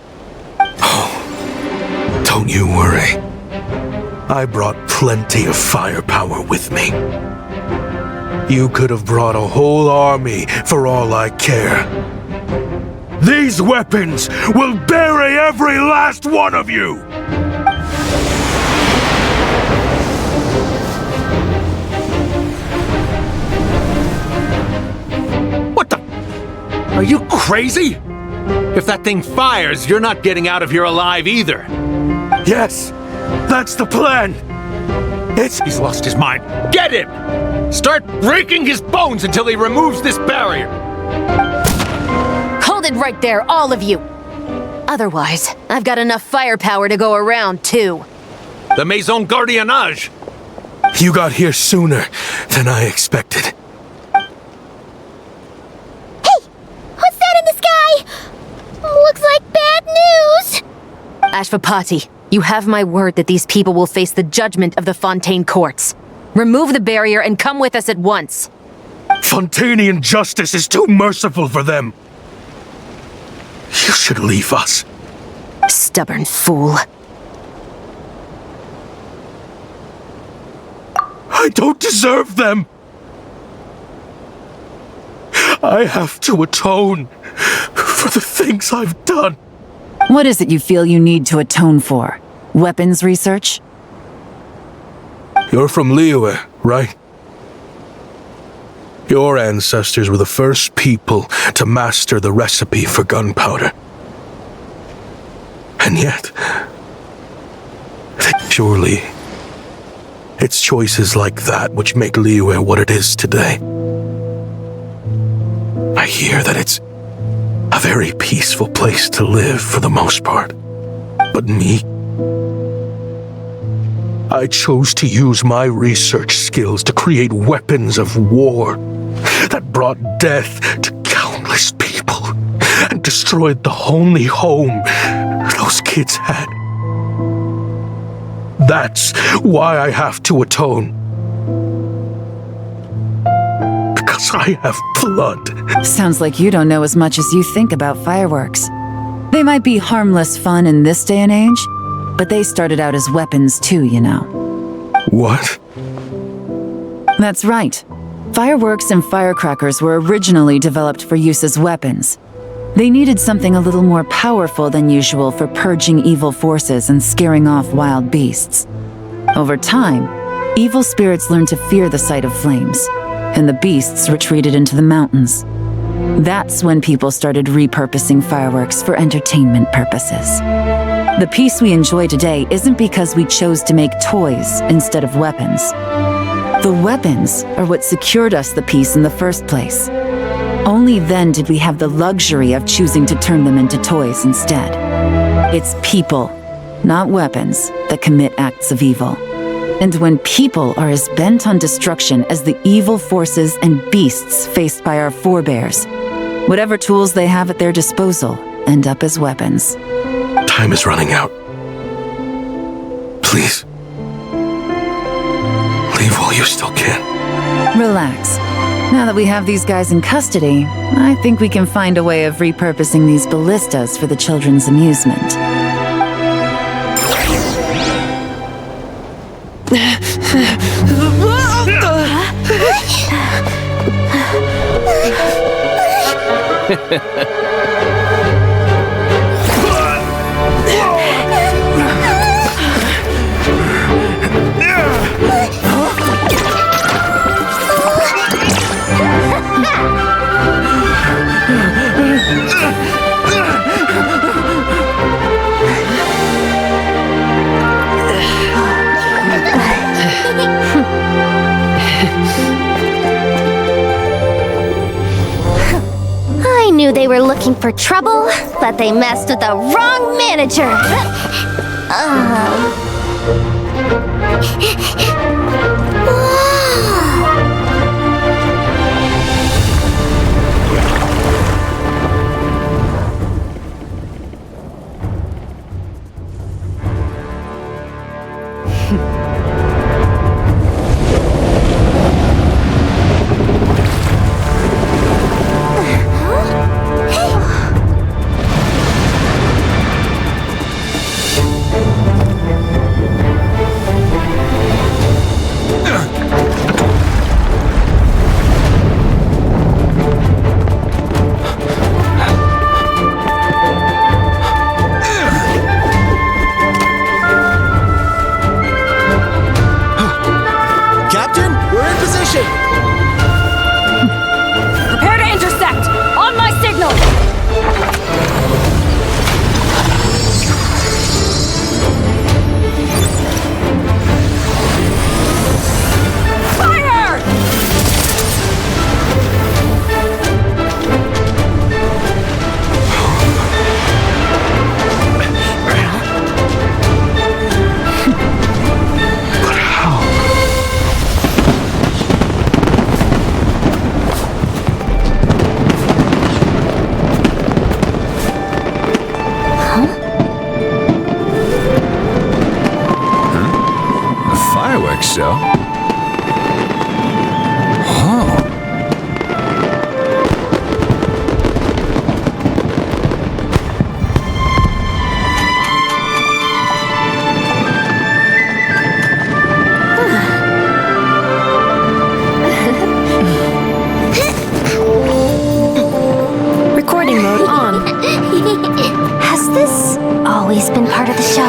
Oh, don't you worry. I brought plenty of firepower with me. You could have brought a whole army for all I care. These weapons will bury every last one of you! What the? Are you crazy? If that thing fires, you're not getting out of here alive either. Yes, that's the plan. He's lost his mind. Get him! Start breaking his bones until he removes this barrier. Hold it right there, all of you. Otherwise, I've got enough firepower to go around, too. The Maison Gardiennage! You got here sooner than I expected. Hey! What's that in the sky? Looks like bad news! Ashvapati, you have my word that these people will face the judgment of the Fontaine courts. Remove the barrier and come with us at once. Fontanian justice is too merciful for them. You should leave us. Stubborn fool. I don't deserve them. I have to atone for the things I've done. What is it you feel you need to atone for? Weapons research? You're from Liyue, right? Your ancestors were the first people to master the recipe for gunpowder. And yet, surely, it's choices like that which make Liyue what it is today. I hear that it's a very peaceful place to live for the most part. But me, I chose to use my research skills to create weapons of war that brought death to countless people and destroyed the only home those kids had. That's why I have to atone. Because I have blood. Sounds like you don't know as much as you think about fireworks. They might be harmless fun in this day and age, but they started out as weapons too, you know. What? That's right. Fireworks and firecrackers were originally developed for use as weapons. They needed something a little more powerful than usual for purging evil forces and scaring off wild beasts. Over time, evil spirits learned to fear the sight of flames, and the beasts retreated into the mountains. That's when people started repurposing fireworks for entertainment purposes. The peace we enjoy today isn't because we chose to make toys instead of weapons. The weapons are what secured us the peace in the first place. Only then did we have the luxury of choosing to turn them into toys instead. It's people, not weapons, that commit acts of evil. And when people are as bent on destruction as the evil forces and beasts faced by our forebears, whatever tools they have at their disposal end up as weapons. Time is running out. Please. Leave while you still can. Relax. Now that we have these guys in custody, I think we can find a way of repurposing these ballistas for the children's amusement. I knew they were looking for trouble, but they messed with the wrong manager. Captain, we're in position! Prepare to intersect! On my signal! Fire! But how? A fireworks show? Oh. Recording mode on. Has this always been part of the show?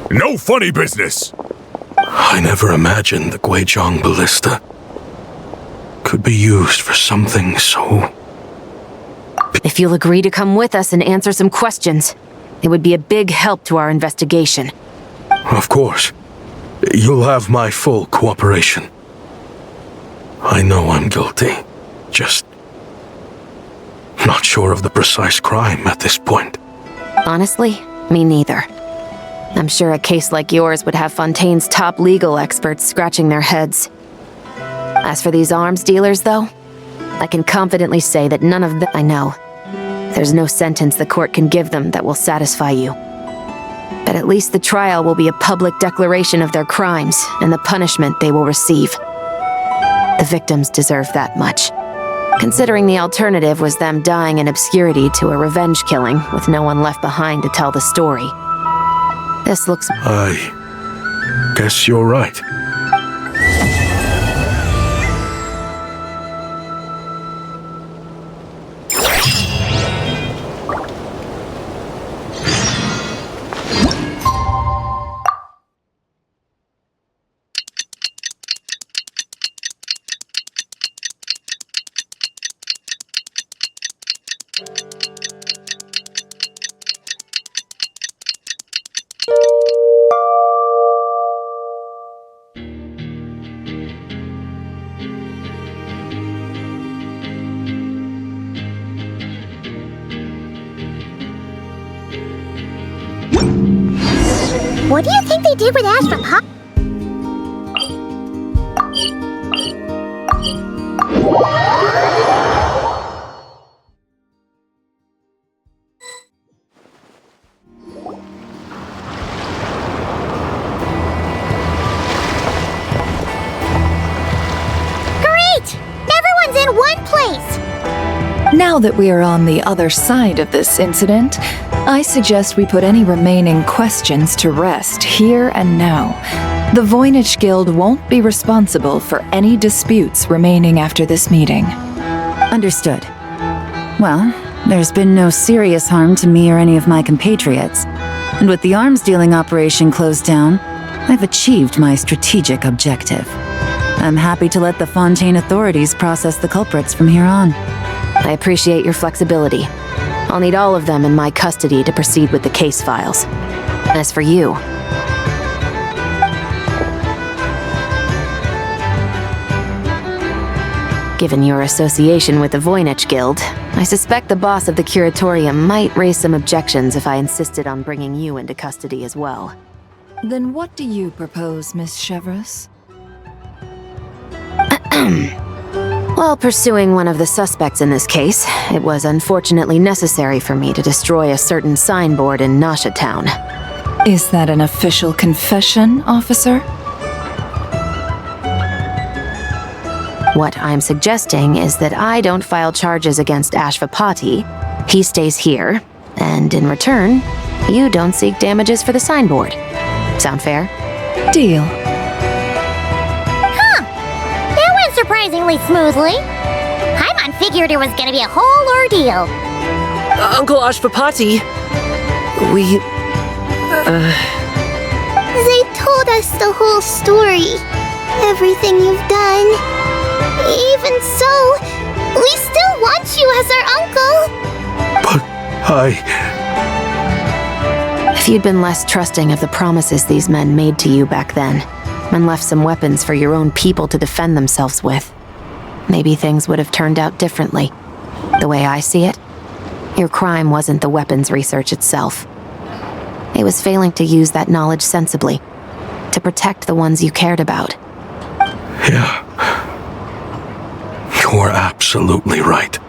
No funny business! I never imagined the Guizhong ballista could be used for something so... If you'll agree to come with us and answer some questions, it would be a big help to our investigation. Of course. You'll have my full cooperation. I know I'm guilty. Just... not sure of the precise crime at this point. Honestly, me neither. I'm sure a case like yours would have Fontaine's top legal experts scratching their heads. As for these arms dealers, though, I can confidently say that none of them I know. There's no sentence the court can give them that will satisfy you. But at least the trial will be a public declaration of their crimes and the punishment they will receive. The victims deserve that much, considering the alternative was them dying in obscurity to a revenge killing with no one left behind to tell the story. This looks... I guess you're right. What do you think they did with Ash for Pop? Great! Everyone's in one place! Now that we are on the other side of this incident, I suggest we put any remaining questions to rest here and now. The Voynich Guild won't be responsible for any disputes remaining after this meeting. Understood. Well, there's been no serious harm to me or any of my compatriots. And with the arms dealing operation closed down, I've achieved my strategic objective. I'm happy to let the Fontaine authorities process the culprits from here on. I appreciate your flexibility. I'll need all of them in my custody to proceed with the case files. As for you... Given your association with the Voynich Guild, I suspect the boss of the Curatorium might raise some objections if I insisted on bringing you into custody as well. Then what do you propose, Miss Chevreuse? While pursuing one of the suspects in this case, it was unfortunately necessary for me to destroy a certain signboard in Nasha Town. Is that an official confession, officer? What I'm suggesting is that I don't file charges against Ashvapati, he stays here, and in return, you don't seek damages for the signboard. Sound fair? Deal. Surprisingly smoothly. Paimon figured it was gonna be a whole ordeal. Uncle Ashvapati, we... They told us the whole story. Everything you've done. Even so, we still want you as our uncle. But If you'd been less trusting of the promises these men made to you back then, and left some weapons for your own people to defend themselves with, maybe things would have turned out differently. The way I see it, your crime wasn't the weapons research itself. It was failing to use that knowledge sensibly, to protect the ones you cared about. Yeah. You're absolutely right.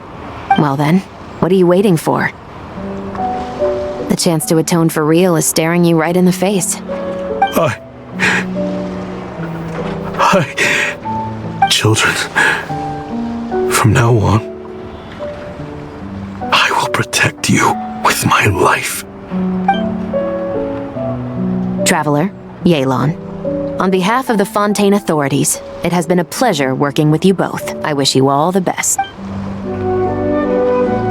Well then, what are you waiting for? The chance to atone for real is staring you right in the face. Children, from now on, I will protect you with my life. Traveler, Yelan, on behalf of the Fontaine authorities, it has been a pleasure working with you both. I wish you all the best.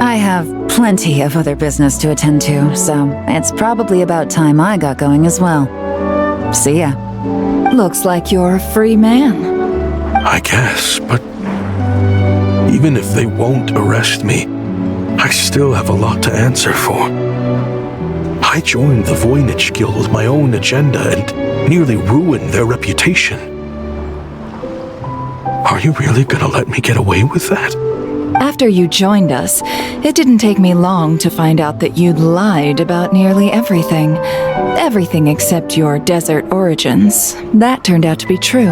I have plenty of other business to attend to, so it's probably about time I got going as well. See ya. Looks like you're a free man. I guess, but even if they won't arrest me, I still have a lot to answer for. I joined the Voynich Guild with my own agenda and nearly ruined their reputation. Are you really gonna let me get away with that? After you joined us, it didn't take me long to find out that you'd lied about nearly everything. Everything except your desert origins. That turned out to be true.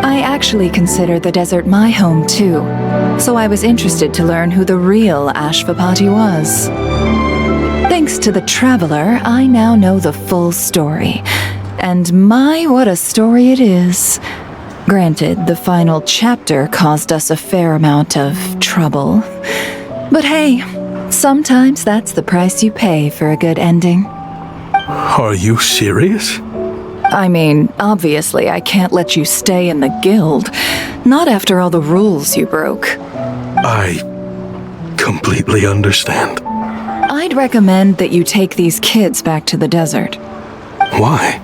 I actually consider the desert my home too, so I was interested to learn who the real Ashvapati was. Thanks to the Traveler, I now know the full story. And my, what a story it is. Granted, the final chapter caused us a fair amount of trouble. But hey, sometimes that's the price you pay for a good ending. Are you serious? I mean, obviously I can't let you stay in the guild. Not after all the rules you broke. I completely understand. I'd recommend that you take these kids back to the desert. Why?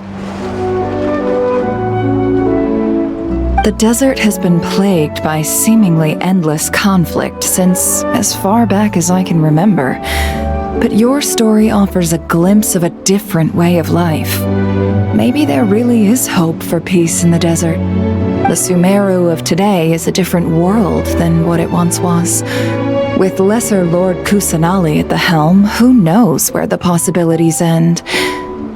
The desert has been plagued by seemingly endless conflict since as far back as I can remember. But your story offers a glimpse of a different way of life. Maybe there really is hope for peace in the desert. The Sumeru of today is a different world than what it once was. With Lesser Lord Kusanali at the helm, who knows where the possibilities end?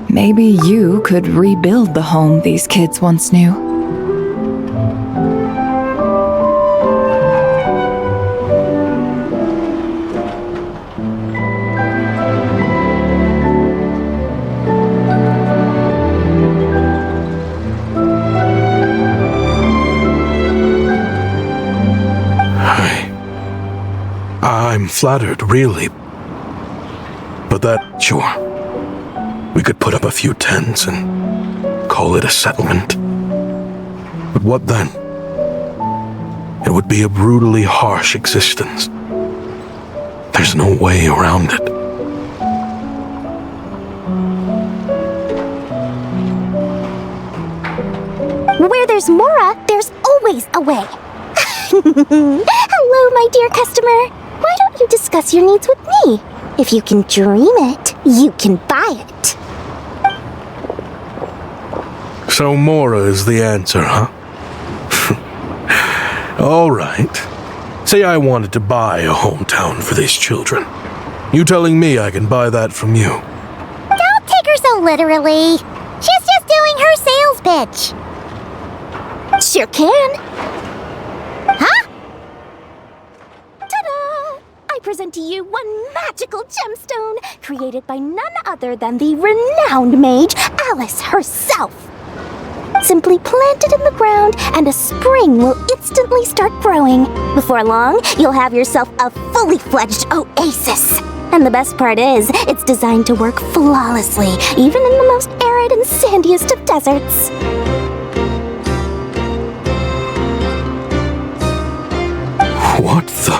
Maybe you could rebuild the home these kids once knew. I'm flattered, really. But that, sure. We could put up a few tents and call it a settlement. But what then? It would be a brutally harsh existence. There's no way around it. Where there's Mora, there's always a way. Hello, my dear customer. Why don't you discuss your needs with me? If you can dream it, you can buy it. So Mora is the answer, huh? All right. Say I wanted to buy a hometown for these children. You telling me I can buy that from you? Don't take her so literally. She's just doing her sales pitch. Sure can. Huh? Ta-da! I present to you one magical gemstone created by none other than the renowned mage Alice herself. Simply plant it in the ground and a spring will instantly start growing. Before long, you'll have yourself a fully fledged oasis. And the best part is, it's designed to work flawlessly, even in the most arid and sandiest of deserts. What the?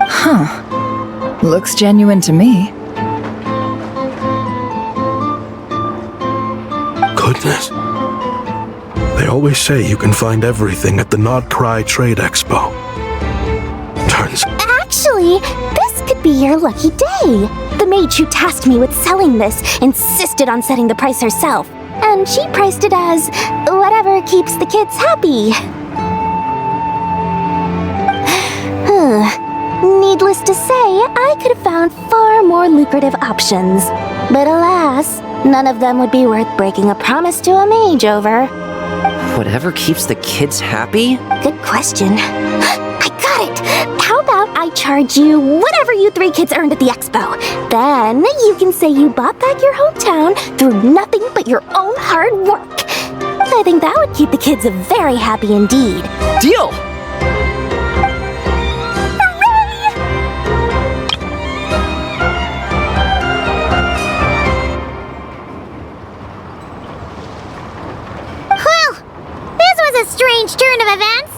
Huh. Looks genuine to me. Goodness. They always say you can find everything at the II&III Trade Expo. Turns Actually, this could be your lucky day. The mage who tasked me with selling this insisted on setting the price herself, and she priced it as whatever keeps the kids happy. Needless to say, I could have found far more lucrative options. But alas, none of them would be worth breaking a promise to a mage over. Whatever keeps the kids happy? Good question. I got it! How about I charge you whatever you three kids earned at the expo? Then you can say you bought back your hometown through nothing but your own hard work. I think that would keep the kids very happy indeed. Deal! Strange turn of events.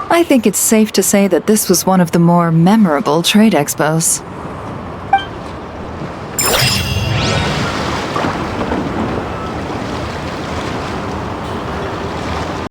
I think it's safe to say that this was one of the more memorable trade expos.